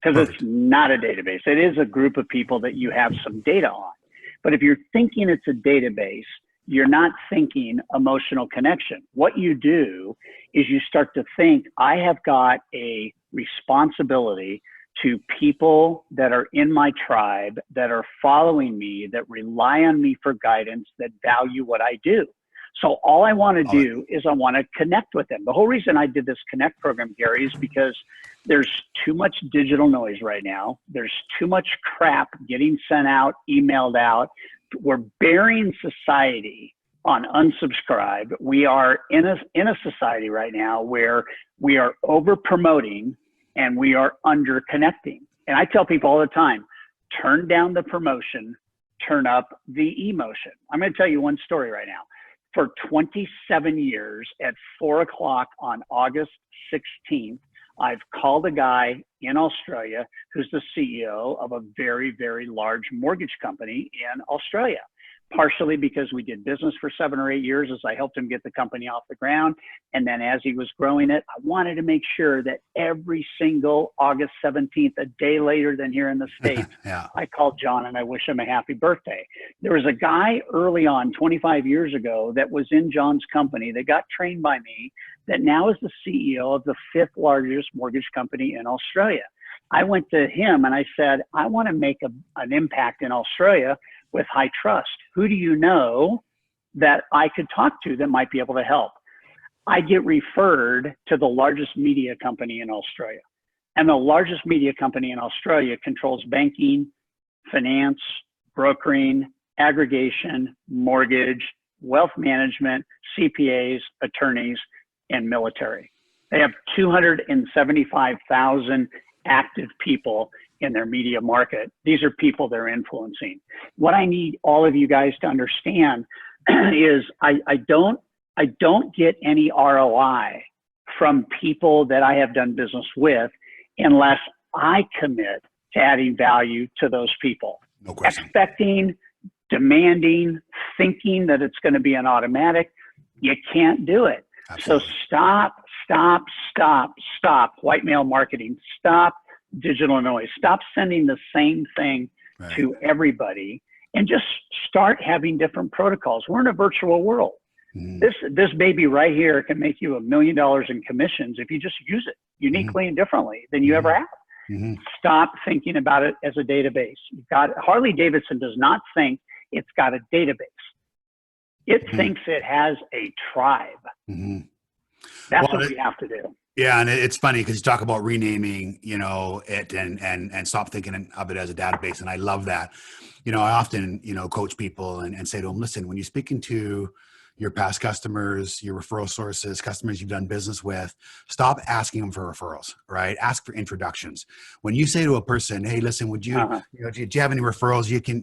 Because it's not a database. It is a group of people that you have some data on. But if you're thinking it's a database, you're not thinking emotional connection. What you do is you start to think, I have got a responsibility to people that are in my tribe, that are following me, that rely on me for guidance, that value what I do. So all I want to do is I want to connect with them. The whole reason I did this Connect program, Gary, is because there's too much digital noise right now. There's too much crap getting sent out, emailed out. We're burying society on unsubscribe. We are in a society right now where we are over promoting and we are under connecting. And I tell people all the time, turn down the promotion, turn up the emotion. I'm going to tell you one story right now. For 27 years at 4 o'clock on August 16th, I've called a guy in Australia who's the CEO of a very, very large mortgage company in Australia, partially because we did business for 7 or 8 years as I helped him get the company off the ground. And then as he was growing it, I wanted to make sure that every single August 17th, a day later than here in the States, Yeah. I called John and I wish him a happy birthday. There was a guy early on, 25 years ago, that was in John's company that got trained by me that now is the CEO of the 5th largest mortgage company in Australia. I went to him and I said, I want to make an impact in Australia with high trust. Who do you know that I could talk to that might be able to help? I get referred to the largest media company in Australia. And the largest media company in Australia controls banking, finance, brokering, aggregation, mortgage, wealth management, CPAs, attorneys, and military. They have 275,000 active people in their media market. These are people they're influencing. What I need all of you guys to understand is I don't get any ROI from people that I have done business with unless I commit to adding value to those people. No question. Expecting, demanding, thinking that it's going to be an automatic, you can't do it. Absolutely. So stop white male marketing. Stop digital noise. Stop sending the same thing to everybody and just start having different protocols. We're in a virtual world. This baby right here can make you $1 million in commissions if you just use it uniquely and differently than you ever have. Stop thinking about it as a database. Harley Davidson does not think it's got a database. It thinks it has a tribe. That's what we have to do. Yeah, and it's funny because you talk about renaming, it and stop thinking of it as a database, and I love that. I often, coach people and say to them, listen, when you're speaking to your past customers, your referral sources, customers you've done business with, stop asking them for referrals, right? Ask for introductions. When you say to a person, hey, listen, would you, do you have any referrals you can,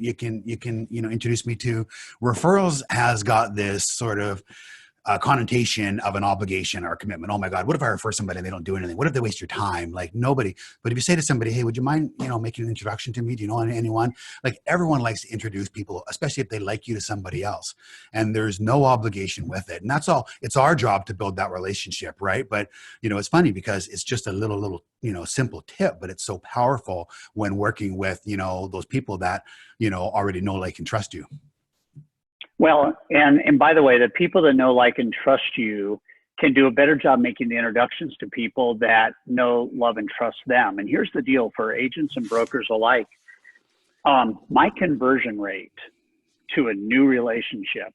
introduce me to? Referrals has got this sort of connotation of an obligation or a commitment. Oh my God, what if I refer somebody and they don't do anything? What if they waste your time? Like nobody. But if you say to somebody, hey, would you mind, making an introduction to me? Do you know anyone? Like everyone likes to introduce people, especially if they like you, to somebody else. And there's no obligation with it. And that's all. It's our job to build that relationship, right? But, it's funny because it's just a little, simple tip, but it's so powerful when working with, those people that, already know, like, and trust you. Well, and by the way, the people that know, like, and trust you can do a better job making the introductions to people that know, love, and trust them. And here's the deal for agents and brokers alike. My conversion rate to a new relationship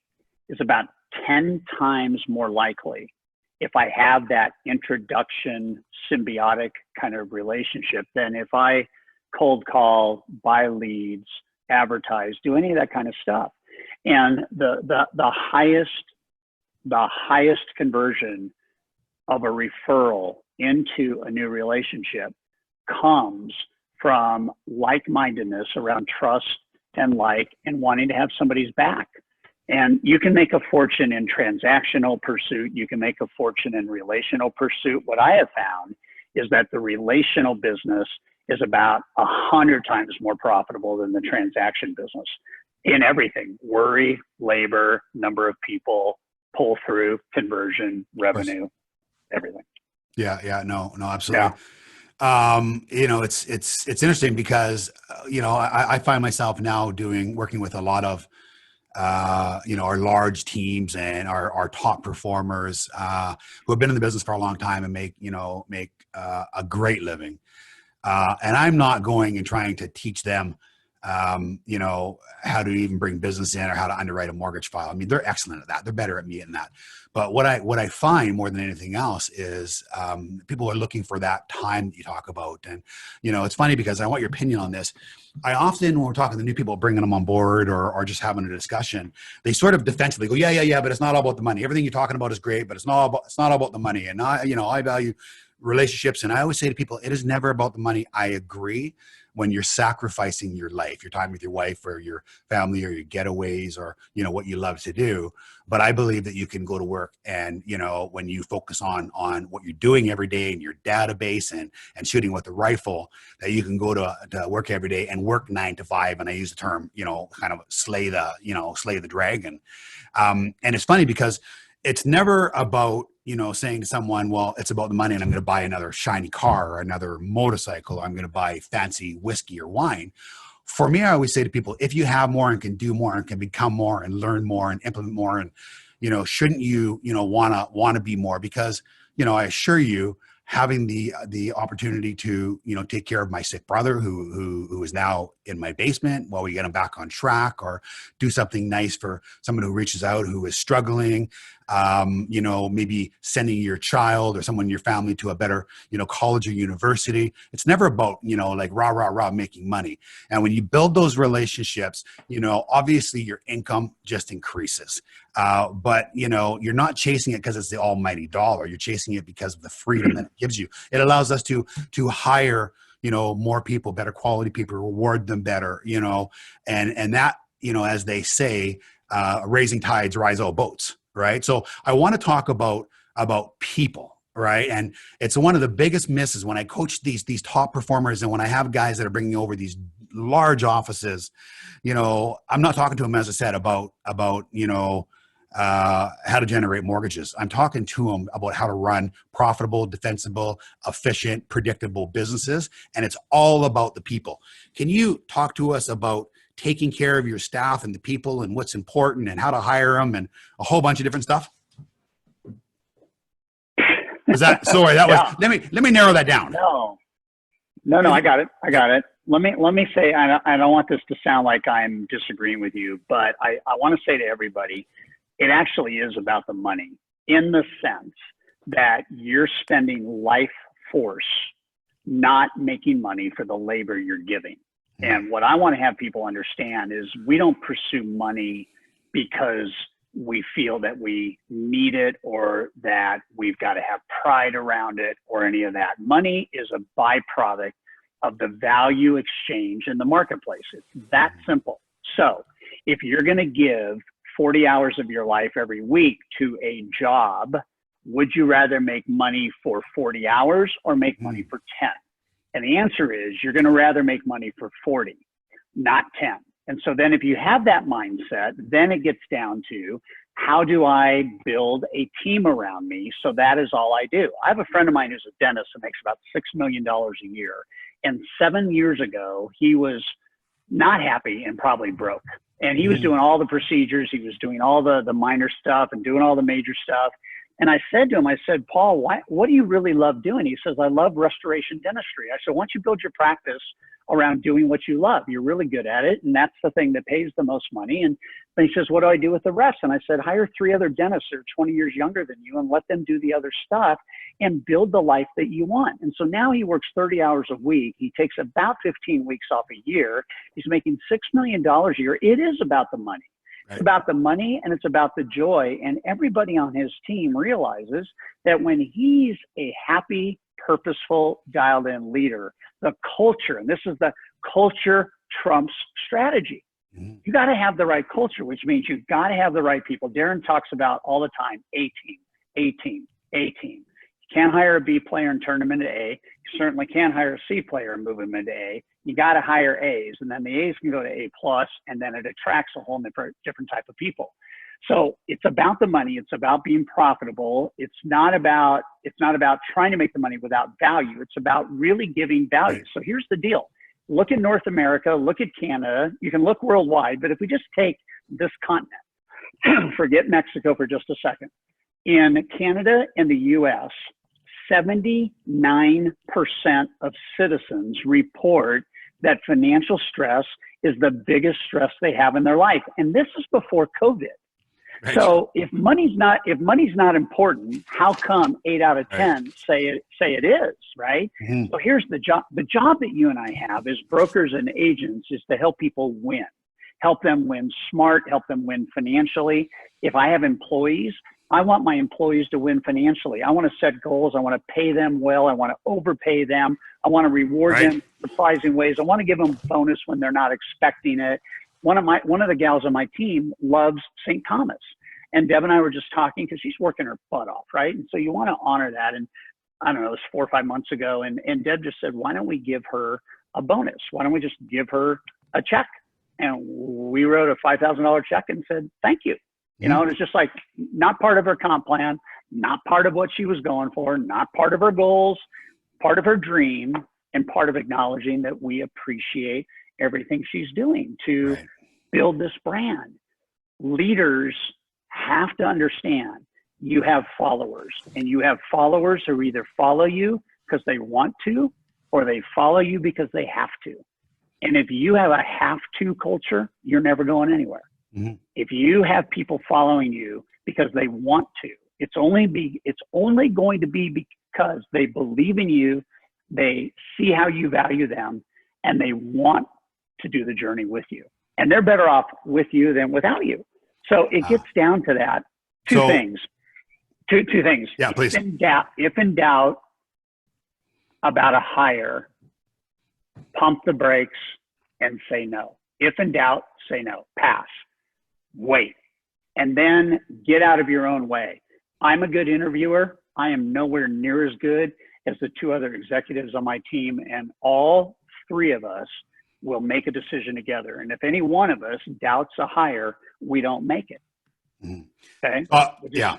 is about 10 times more likely if I have that introduction, symbiotic kind of relationship than if I cold call, buy leads, advertise, do any of that kind of stuff. And the highest conversion of a referral into a new relationship comes from like-mindedness around trust and wanting to have somebody's back. And you can make a fortune in transactional pursuit. You can make a fortune in relational pursuit. What I have found is that the relational business is about 100 times more profitable than the transaction business. In everything: worry, labor, number of people, pull through, conversion, revenue, everything. Yeah, no, absolutely. Yeah. It's interesting because, I find myself now working with a lot of, our large teams and our top performers, who have been in the business for a long time and make a great living. And I'm not going and trying to teach them, you know, how to even bring business in or how to underwrite a mortgage file. I mean, they're excellent at that. They're better at me in that. But what I find more than anything else is people are looking for that time that you talk about. And, you know, it's funny because I want your opinion on this. I often, when we're talking to new people, bringing them on board or just having a discussion, they sort of defensively go, yeah, but it's not all about the money. Everything you're talking about is great, but it's not all about the money. And I value relationships. And I always say to people, it is never about the money. I agree. When you're sacrificing your life, your time with your wife or your family or your getaways or, you know, what you love to do. But I believe that you can go to work and, you know, when you focus on what you're doing every day in your database and shooting with the rifle, that you can go to work every day and work 9 to 5. And I use the term, you know, kind of slay the dragon. And it's funny because it's never about, you know, saying to someone, well, it's about the money and I'm going to buy another shiny car or another motorcycle. Or I'm going to buy fancy whiskey or wine. For me, I always say to people, if you have more and can do more and can become more and learn more and implement more, and, you know, shouldn't you, you know, want to be more? Because, you know, I assure you, having the opportunity to, you know, take care of my sick brother who is now in my basement while we get him back on track, or do something nice for someone who reaches out who is struggling, you know, maybe sending your child or someone in your family to a better, you know, college or university. It's never about, you know, like rah making money. And when you build those relationships, you know, obviously your income just increases. But, you know, you're not chasing it because it's the almighty dollar. You're chasing it because of the freedom that it gives you. It allows us to hire, you know, more people, better quality people, reward them better, you know, and that, you know, as they say, raising tides rise all boats, right? So I want to talk about people, right? And it's one of the biggest misses when I coach these top performers, and when I have guys that are bringing over these large offices, you know, I'm not talking to them, as I said, about you know, how to generate mortgages. I'm talking to them about how to run profitable, defensible, efficient, predictable businesses. And it's all about the people. Can you talk to us about taking care of your staff and the people and what's important and how to hire them and a whole bunch of different stuff? Was that, sorry, that was, let me narrow that down. No, I got it. Let me say, I don't want this to sound like I'm disagreeing with you, but I want to say to everybody, it actually is about the money, in the sense that you're spending life force not making money for the labor you're giving. And what I want to have people understand is we don't pursue money because we feel that we need it or that we've got to have pride around it or any of that. Money is a byproduct of the value exchange in the marketplace. It's that simple. So if you're going to give 40 hours of your life every week to a job, would you rather make money for 40 hours or make money for 10? And the answer is you're going to rather make money for 40, not 10. And so then if you have that mindset, then it gets down to, how do I build a team around me? So that is all I do. I have a friend of mine who's a dentist and makes about $6 million a year. And 7 years ago, he was not happy and probably broke. And he was doing all the procedures. He was doing all the minor stuff and doing all the major stuff. And I said to him, I said, Paul, what do you really love doing? He says, I love restoration dentistry. I said, why don't you build your practice around doing what you love? You're really good at it. And that's the thing that pays the most money. And then he says, what do I do with the rest? And I said, hire 3 other dentists that are 20 years younger than you and let them do the other stuff and build the life that you want. And so now he works 30 hours a week. He takes about 15 weeks off a year. He's making $6 million a year. It is about the money. It's about the money and it's about the joy. And everybody on his team realizes that when he's a happy, purposeful, dialed in leader, the culture, and this is the culture trumps strategy. You got to have the right culture, which means you've got to have the right people. Darren talks about all the time, A team. You can't hire a B player and turn them into A. You certainly can't hire a C player and move them into A. You got to hire A's, and then the A's can go to A plus, and then it attracts a whole different type of people. So it's about the money. It's about being profitable. It's not about trying to make the money without value. It's about really giving value. So here's the deal. Look at North America, look at Canada. You can look worldwide, but if we just take this continent, forget Mexico for just a second. In Canada and the US, 79% of citizens report that financial stress is the biggest stress they have in their life. And this is before COVID. Right. So if money's not important, how come 8 out of 10 say it is, right? Mm-hmm. So here's the job. The job that you and I have as brokers and agents is to help people win, help them win smart, help them win financially. If I have employees, I want my employees to win financially. I want to set goals. I want to pay them well. I want to overpay them. I want to reward them in surprising ways. I want to give them a bonus when they're not expecting it. One of the gals on my team loves St. Thomas, and Deb and I were just talking because she's working her butt off, right? And so you want to honor that. And I don't know, it was 4 or 5 months ago, and Deb just said, why don't we give her a bonus? Why don't we just give her a check? And we wrote a $5,000 check and said, thank you. You know, and it's just like not part of her comp plan, not part of what she was going for, not part of her goals, part of her dream, and part of acknowledging that we appreciate everything she's doing to build this brand. Leaders have to understand you have followers, and you have followers who either follow you because they want to, or they follow you because they have to. And if you have a have to culture, you're never going anywhere. Mm-hmm. If you have people following you because they want to, it's only going to be because they believe in you, they see how you value them, and they want to do the journey with you. And they're better off with you than without you. So it gets down to that. Two things. Yeah, please. If in doubt about a hire, pump the brakes and say no. If in doubt, say no. Pass. Wait. And then get out of your own way. I'm a good interviewer. I am nowhere near as good as the 2 other executives on my team, and all 3 of us will make a decision together. And if any one of us doubts a hire, we don't make it. Okay. Yeah.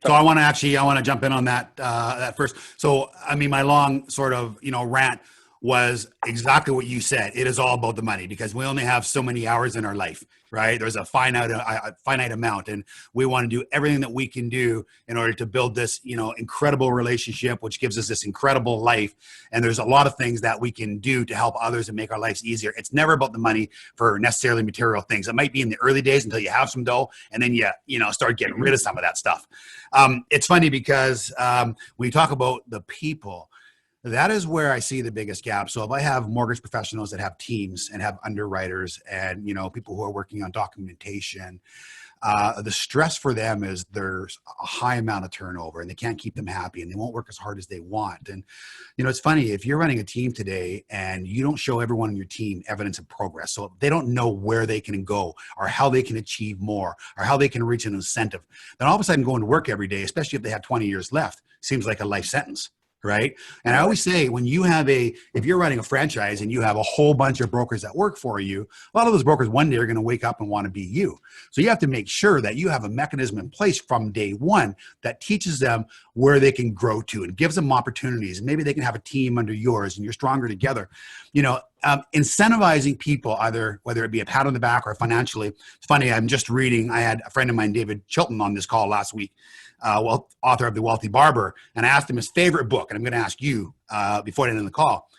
So I want to jump in on that first. So, I mean, my long sort of, rant was exactly what you said. It is all about the money because we only have so many hours in our life, right? There's a finite amount, and we want to do everything that we can do in order to build this, incredible relationship, which gives us this incredible life. And there's a lot of things that we can do to help others and make our lives easier. It's never about the money for necessarily material things. It might be in the early days until you have some dough, and then you start getting rid of some of that stuff. It's funny because when you talk about the people, that is where I see the biggest gap. So if I have mortgage professionals that have teams and have underwriters and, people who are working on documentation, the stress for them is there's a high amount of turnover and they can't keep them happy and they won't work as hard as they want. And, it's funny, if you're running a team today and you don't show everyone on your team evidence of progress, so they don't know where they can go or how they can achieve more or how they can reach an incentive, then all of a sudden going to work every day, especially if they have 20 years left, seems like a life sentence. Right. And I always say when if you're running a franchise and you have a whole bunch of brokers that work for you, a lot of those brokers one day are going to wake up and want to be you. So you have to make sure that you have a mechanism in place from day one that teaches them where they can grow to and gives them opportunities. And maybe they can have a team under yours and you're stronger together. Incentivizing people, either whether it be a pat on the back or financially. It's funny. I'm just reading. I had a friend of mine, David Chilton, on this call last week. Author of The Wealthy Barber, and I asked him his favorite book, and I'm going to ask you before the end of the call.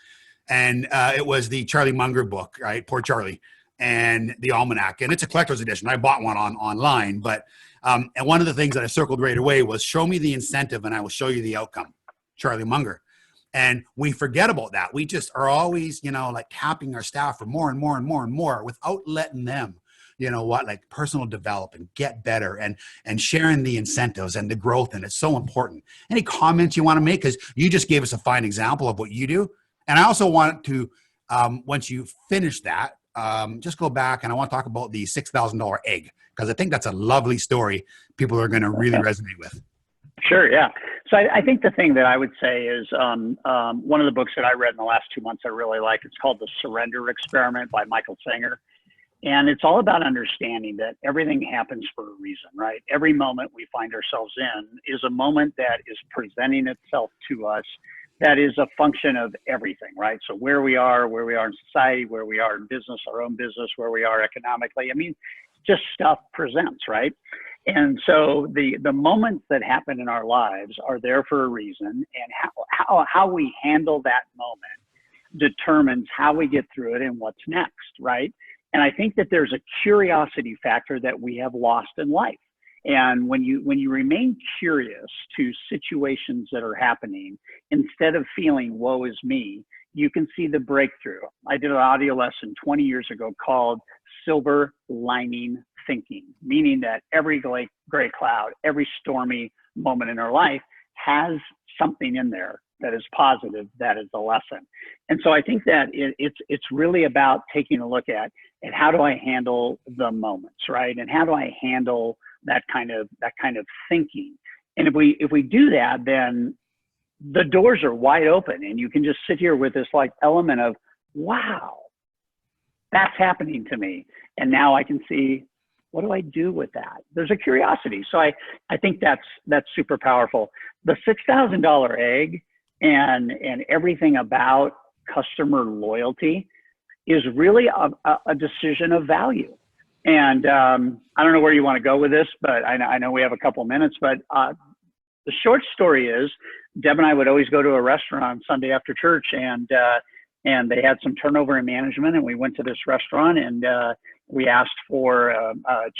And it was the Charlie Munger book, right? Poor Charlie, and the Almanac, and it's a collector's edition. I bought one online, but and one of the things that I circled right away was show me the incentive, and I will show you the outcome. Charlie Munger, and we forget about that. We just are always, like tapping our staff for more and more and more and more without letting them. Like personal development, get better, and sharing the incentives and the growth. And it's so important. Any comments you want to make? Because you just gave us a fine example of what you do. And I also want to, once you finish that, just go back and I want to talk about the $6,000 egg, because I think that's a lovely story people are going to really resonate with. Sure. Yeah. So I think the thing that I would say is one of the books that I read in the last 2 months I really like. It's called The Surrender Experiment by Michael Singer. And it's all about understanding that everything happens for a reason, right? Every moment we find ourselves in is a moment that is presenting itself to us that is a function of everything, right? So where we are in society, where we are in business, our own business, where we are economically. I mean, just stuff presents, right? And so the moments that happen in our lives are there for a reason, and how we handle that moment determines how we get through it and what's next, right? And I think that there's a curiosity factor that we have lost in life. And when you remain curious to situations that are happening, instead of feeling woe is me, you can see the breakthrough. I did an audio lesson 20 years ago called Silver Lining Thinking, meaning that every gray cloud, every stormy moment in our life has something in there that is positive, that is a lesson. And so I think that it's really about taking a look at how do I handle the moments, right? And how do I handle that kind of thinking? And if we do that, then the doors are wide open, and you can just sit here with this like element of, wow, that's happening to me. And now I can see, what do I do with that? There's a curiosity. So I think that's super powerful. The $6,000 egg and everything about customer loyalty is really a decision of value. And I don't know where you want to go with this, but I know we have a couple minutes, but the short story is Deb and I would always go to a restaurant on Sunday after church, and they had some turnover in management, and we went to this restaurant, and we asked for a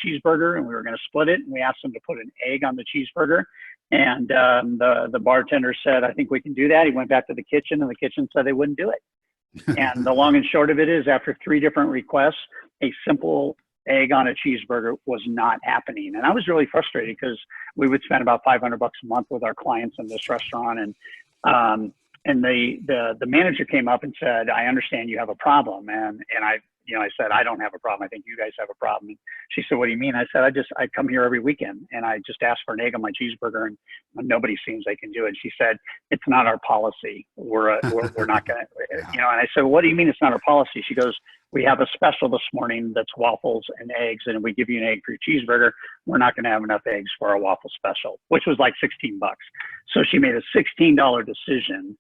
cheeseburger, and we were going to split it, and we asked them to put an egg on the cheeseburger. And the bartender said, I think we can do that. He went back to the kitchen, and the kitchen said they wouldn't do it. And the long and short of it is, after 3 different requests, a simple egg on a cheeseburger was not happening. And I was really frustrated because we would spend about $500 a month with our clients in this restaurant. And the manager came up and said, I understand you have a problem. And I said, I don't have a problem. I think you guys have a problem. And she said, what do you mean? I said, I come here every weekend, and I just ask for an egg on my cheeseburger, and nobody seems they can do it. She said, it's not our policy. We're not going to, and I said, well, what do you mean it's not our policy? She goes, we have a special this morning that's waffles and eggs, and we give you an egg for your cheeseburger. We're not going to have enough eggs for our waffle special, which was like $16. So she made a $16 decision,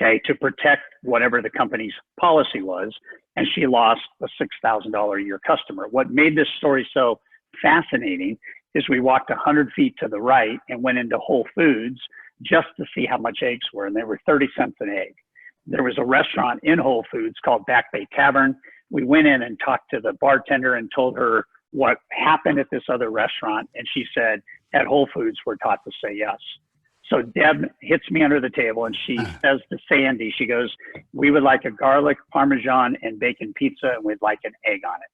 okay, to protect whatever the company's policy was, and she lost a $6,000 a year customer. What made this story so fascinating is we walked 100 feet to the right and went into Whole Foods just to see how much eggs were, and they were 30 cents an egg. There was a restaurant in Whole Foods called Back Bay Tavern. We went in and talked to the bartender and told her what happened at this other restaurant, and she said, at Whole Foods, we're taught to say yes. So Deb hits me under the table, and she says to Sandy, she goes, we would like a garlic, Parmesan, and bacon pizza, and we'd like an egg on it.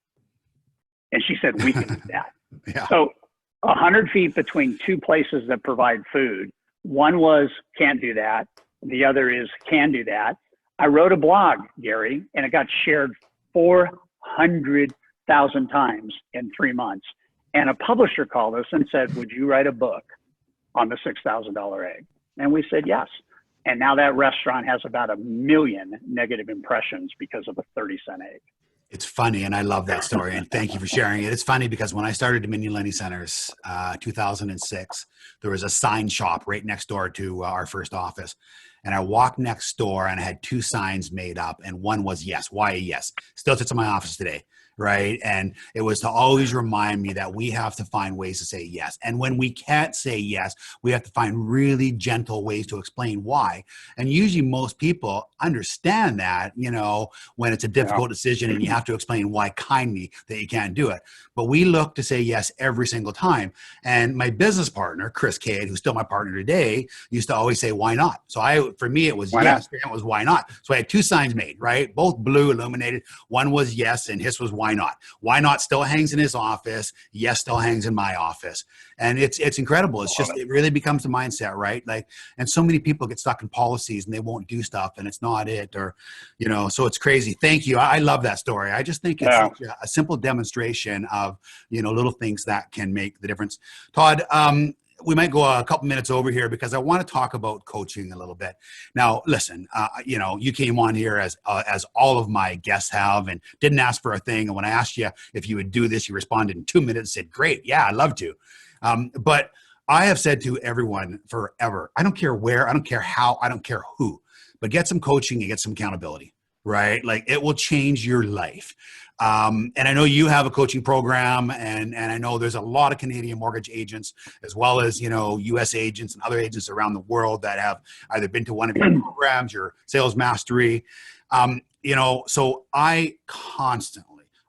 And she said, we can do that. Yeah. So 100 feet between 2 places that provide food. One was can't do that. The other is can do that. I wrote a blog, Gary, and it got shared 400,000 times in 3 months. And a publisher called us and said, would you write a book on the $6,000 egg? And we said yes. And now that restaurant has about 1 million negative impressions because of a 30-cent egg. It's funny, and I love that story, and thank you for sharing it. It's funny because when I started Dominion Lending Centers, 2006, there was a sign shop right next door to our first office. And I walked next door, and I had 2 signs made up, and one was yes. Why a yes? Still sits in my office today, right? And it was to always remind me that we have to find ways to say yes. And when we can't say yes, we have to find really gentle ways to explain why. And usually most people understand that, when it's a difficult decision and you have to explain why kindly that you can't do it. But we look to say yes every single time. And my business partner, Chris Cade, who's still my partner today, used to always say, why not? So for me, it was yes, and it was why not. So I had 2 signs made, right? Both blue illuminated. One was yes, and his was why not. Why not still hangs in his office. Yes still hangs in my office. And it's incredible. It's just, it really becomes the mindset, right? Like, and so many people get stuck in policies and they won't do stuff and it's not it, or, so it's crazy. Thank you. I love that story. I just think it's such a simple demonstration of, little things that can make the difference. Todd, we might go a couple minutes over here because I want to talk about coaching a little bit. Now, listen, you came on here as all of my guests have and didn't ask for a thing. And when I asked you if you would do this, you responded in 2 minutes and said, great. Yeah, I'd love to. But I have said to everyone forever, I don't care where, I don't care how, I don't care who, but get some coaching and get some accountability. right? Like it will change your life. And I know you have a coaching program, and I know there's a lot of Canadian mortgage agents, as well as, US agents and other agents around the world that have either been to one of your programs, your sales mastery. So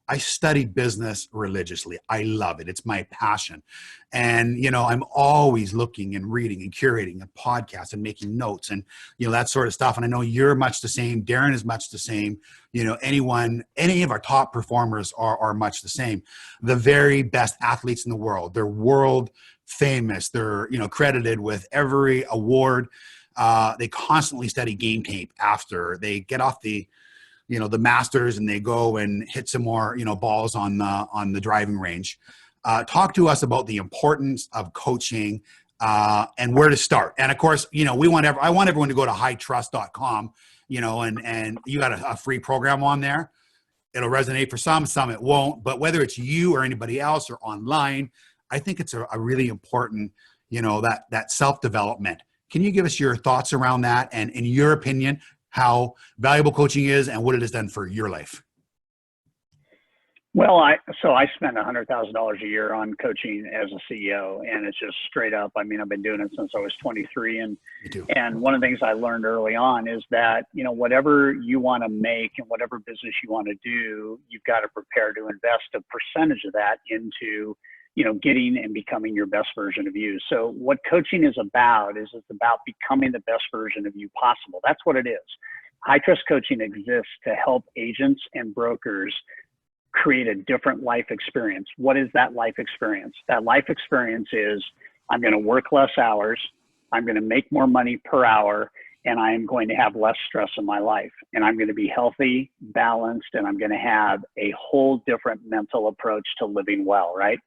I study business religiously. I love it. It's my passion. And, I'm always looking and reading and curating and podcasts and making notes and, that sort of stuff. And I know you're much the same. Darren is much the same. Any of our top performers are much the same. The very best athletes in the world, they're world famous. They're, credited with every award. They constantly study game tape after they get off the Masters, and they go and hit some more, balls on the driving range. Talk to us about the importance of coaching and where to start. And of course, I want everyone to go to hightrust.com, and you got a free program on there. It'll resonate for some it won't. But whether it's you or anybody else or online, I think it's a really important, that self-development. Can you give us your thoughts around that, and in your opinion, how valuable coaching is and what it has done for your life? Well, I spend $100,000 a year on coaching as a CEO, and it's just straight up. I mean, I've been doing it since I was 23, and one of the things I learned early on is that, whatever you want to make and whatever business you want to do, you've got to prepare to invest a percentage of that into, getting and becoming your best version of you. So what coaching is about is it's about becoming the best version of you possible. That's what it is. High Trust Coaching exists to help agents and brokers create a different life experience. What is that life experience? That life experience is, I'm going to work less hours, I'm going to make more money per hour, and I am going to have less stress in my life. And I'm going to be healthy, balanced, and I'm going to have a whole different mental approach to living well, right?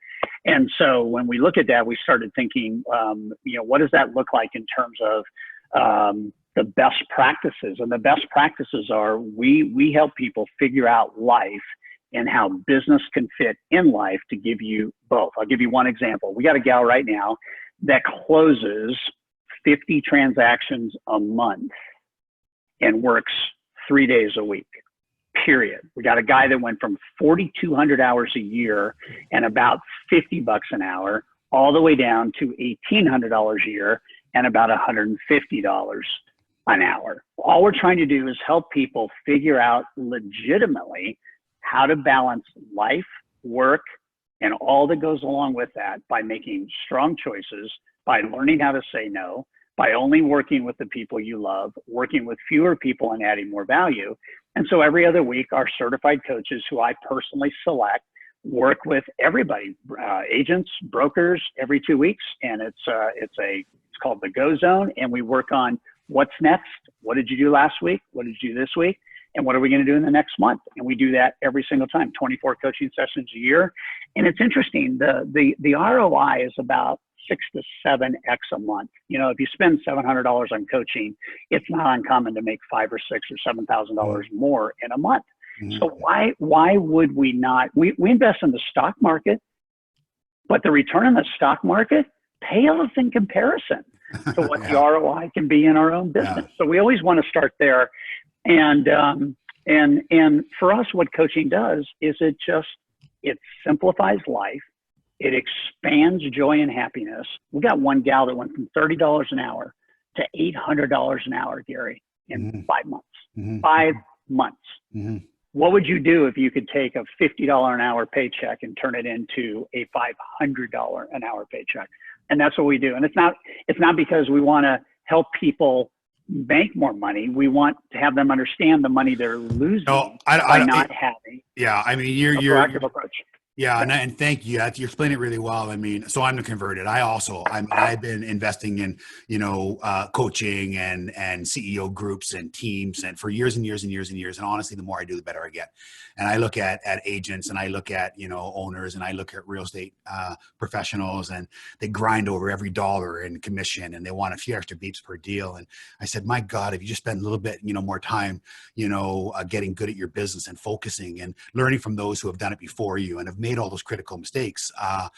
And so when we look at that, we started thinking, what does that look like in terms of the best practices? And the best practices are, we help people figure out life and how business can fit in life to give you both. I'll give you one example. We got a gal right now that closes 50 transactions a month and works 3 days a week, period. We got a guy that went from 4,200 hours a year and about $50 an hour all the way down to $1,800 a year and about $150 an hour. All we're trying to do is help people figure out legitimately how to balance life, work, and all that goes along with that by making strong choices, by learning how to say no, by only working with the people you love, working with fewer people and adding more value. And so every other week, our certified coaches, who I personally select, work with everybody, agents, brokers, every 2 weeks. And it's called the Go Zone. And we work on what's next. What did you do last week? What did you do this week? And what are we going to do in the next month? And we do that every single time, 24 coaching sessions a year. And it's interesting, the ROI is about 6 to 7x a month. If you spend $700 on coaching, it's not uncommon to make $5,000 or $6,000 or $7,000 more in a month. Mm-hmm. So why would we not? We invest in the stock market, but the return on the stock market pales in comparison to what the ROI can be in our own business. So we always want to start there. And for us, what coaching does is it simplifies life. It expands joy and happiness. We got one gal that went from $30 an hour to $800 an hour, Gary, in 5 months. Mm-hmm. 5 months. Mm-hmm. What would you do if you could take a $50 an hour paycheck and turn it into a $500 an hour paycheck? And that's what we do. And it's not because we want to help people make more money. We want to have them understand the money they're losing by not having a proactive approach. Yeah, and thank you. You explained it really well. I mean, so I'm a converted. I've been investing in, coaching and CEO groups and teams and for years and years and years and years. And honestly, the more I do, the better I get. And I look at agents, and I look at, owners, and I look at real estate professionals, and they grind over every dollar in commission, and they want a few extra beeps per deal. And I said, my God, if you just spend a little bit, more time, getting good at your business and focusing and learning from those who have done it before you and have made all those critical mistakes. I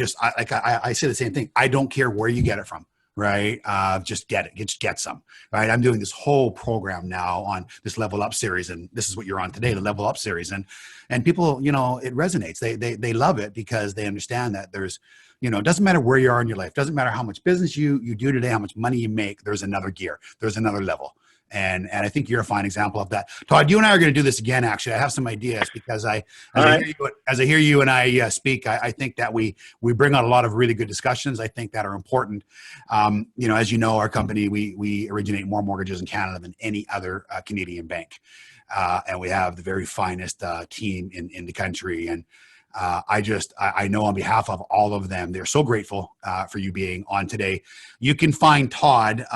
say the same thing. I don't care where you get it from. right? Just get it, just get some, right? I'm doing this whole program now on this Level Up series, and this is what you're on today, the Level Up series, and people, you know, it resonates. They love it because they understand that there's, you know, it doesn't matter where you are in your life, doesn't matter how much business you do today, how much money you make. There's another gear, there's another level. And I think you're a fine example of that. Todd, you and I are going to do this again. Actually, I have some ideas because as I hear you and I speak, I think that we bring out a lot of really good discussions. I think that are important. You know, as you know, our company, we originate more mortgages in Canada than any other Canadian bank, and we have the very finest team in the country. And I know on behalf of all of them, they're so grateful for you being on today. You can find Todd,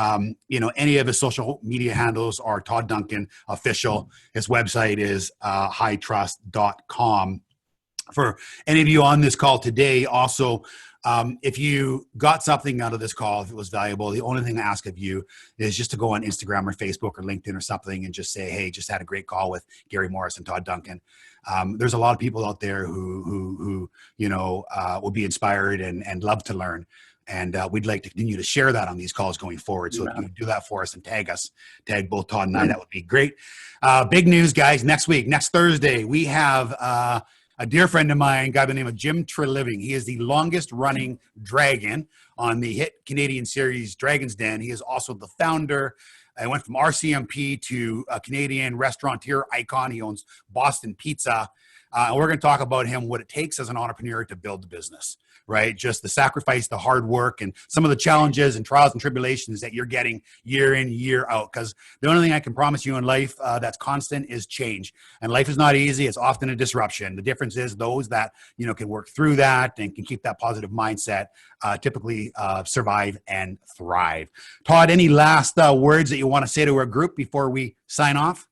you know, any of his social media handles are Todd Duncan Official. His website is hightrust.com. For any of you on this call today, also, if you got something out of this call, if it was valuable, the only thing I ask of you is just to go on Instagram or Facebook or LinkedIn or something and just say, hey, just had a great call with Gary Morris and Todd Duncan. There's a lot of people out there who you know, will be inspired and love to learn. And we'd like to continue to share that on these calls going forward. So if you do that for us and tag both Todd and I, that would be great. Big news, guys. Next week, next Thursday, we have a dear friend of mine, a guy by the name of Jim Treliving. He is the longest running dragon on the hit Canadian series Dragon's Den. He is also the founder. I went from RCMP to a Canadian restaurateur icon. He owns Boston Pizza. We're going to talk about him, what it takes as an entrepreneur to build a business, right? Just the sacrifice, the hard work, and some of the challenges and trials and tribulations that you're getting year in, year out. Because the only thing I can promise you in life that's constant is change. And life is not easy. It's often a disruption. The difference is those that, you know, can work through that and can keep that positive mindset typically survive and thrive. Todd, any last words that you want to say to our group before we sign off?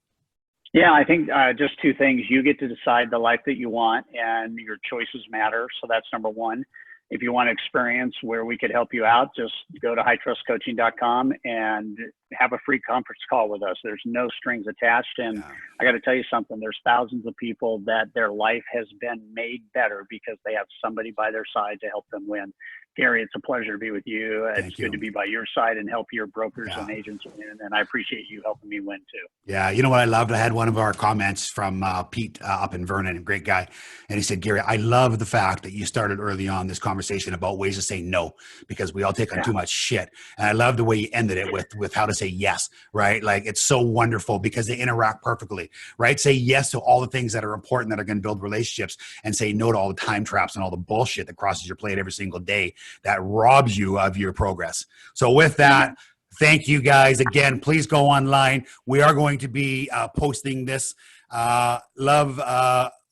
Yeah, I think just two things. You get to decide the life that you want, and your choices matter. So that's number one. If you want to experience where we could help you out, just go to hightrustcoaching.com and have a free conference call with us. There's no strings attached. And I got to tell you something, there's thousands of people that their life has been made better because they have somebody by their side to help them win. Gary, it's a pleasure to be with you. It's good to be by your side and help your brokers and agents win. And I appreciate you helping me win too. Yeah. You know what I loved? I had one of our comments from Pete up in Vernon, a great guy. And he said, Gary, I love the fact that you started early on this conversation about ways to say no, because we all take on too much shit. And I love the way you ended it with how to say yes, right? Like, it's so wonderful because they interact perfectly, right? Say yes to all the things that are important, that are going to build relationships, and say no to all the time traps and all the bullshit that crosses your plate every single day that robs you of your progress. So with that, thank you guys again. Please go online. We are going to be posting this. Love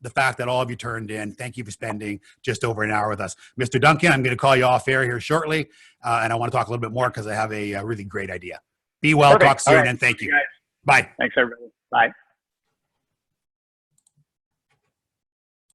the fact that all of you turned in. Thank you for spending just over an hour with us. Mr. Duncan, I'm going to call you off air here shortly. And I want to talk a little bit more because I have a really great idea. Be well, talk soon, and thank you. Bye. Thanks, everybody. Bye.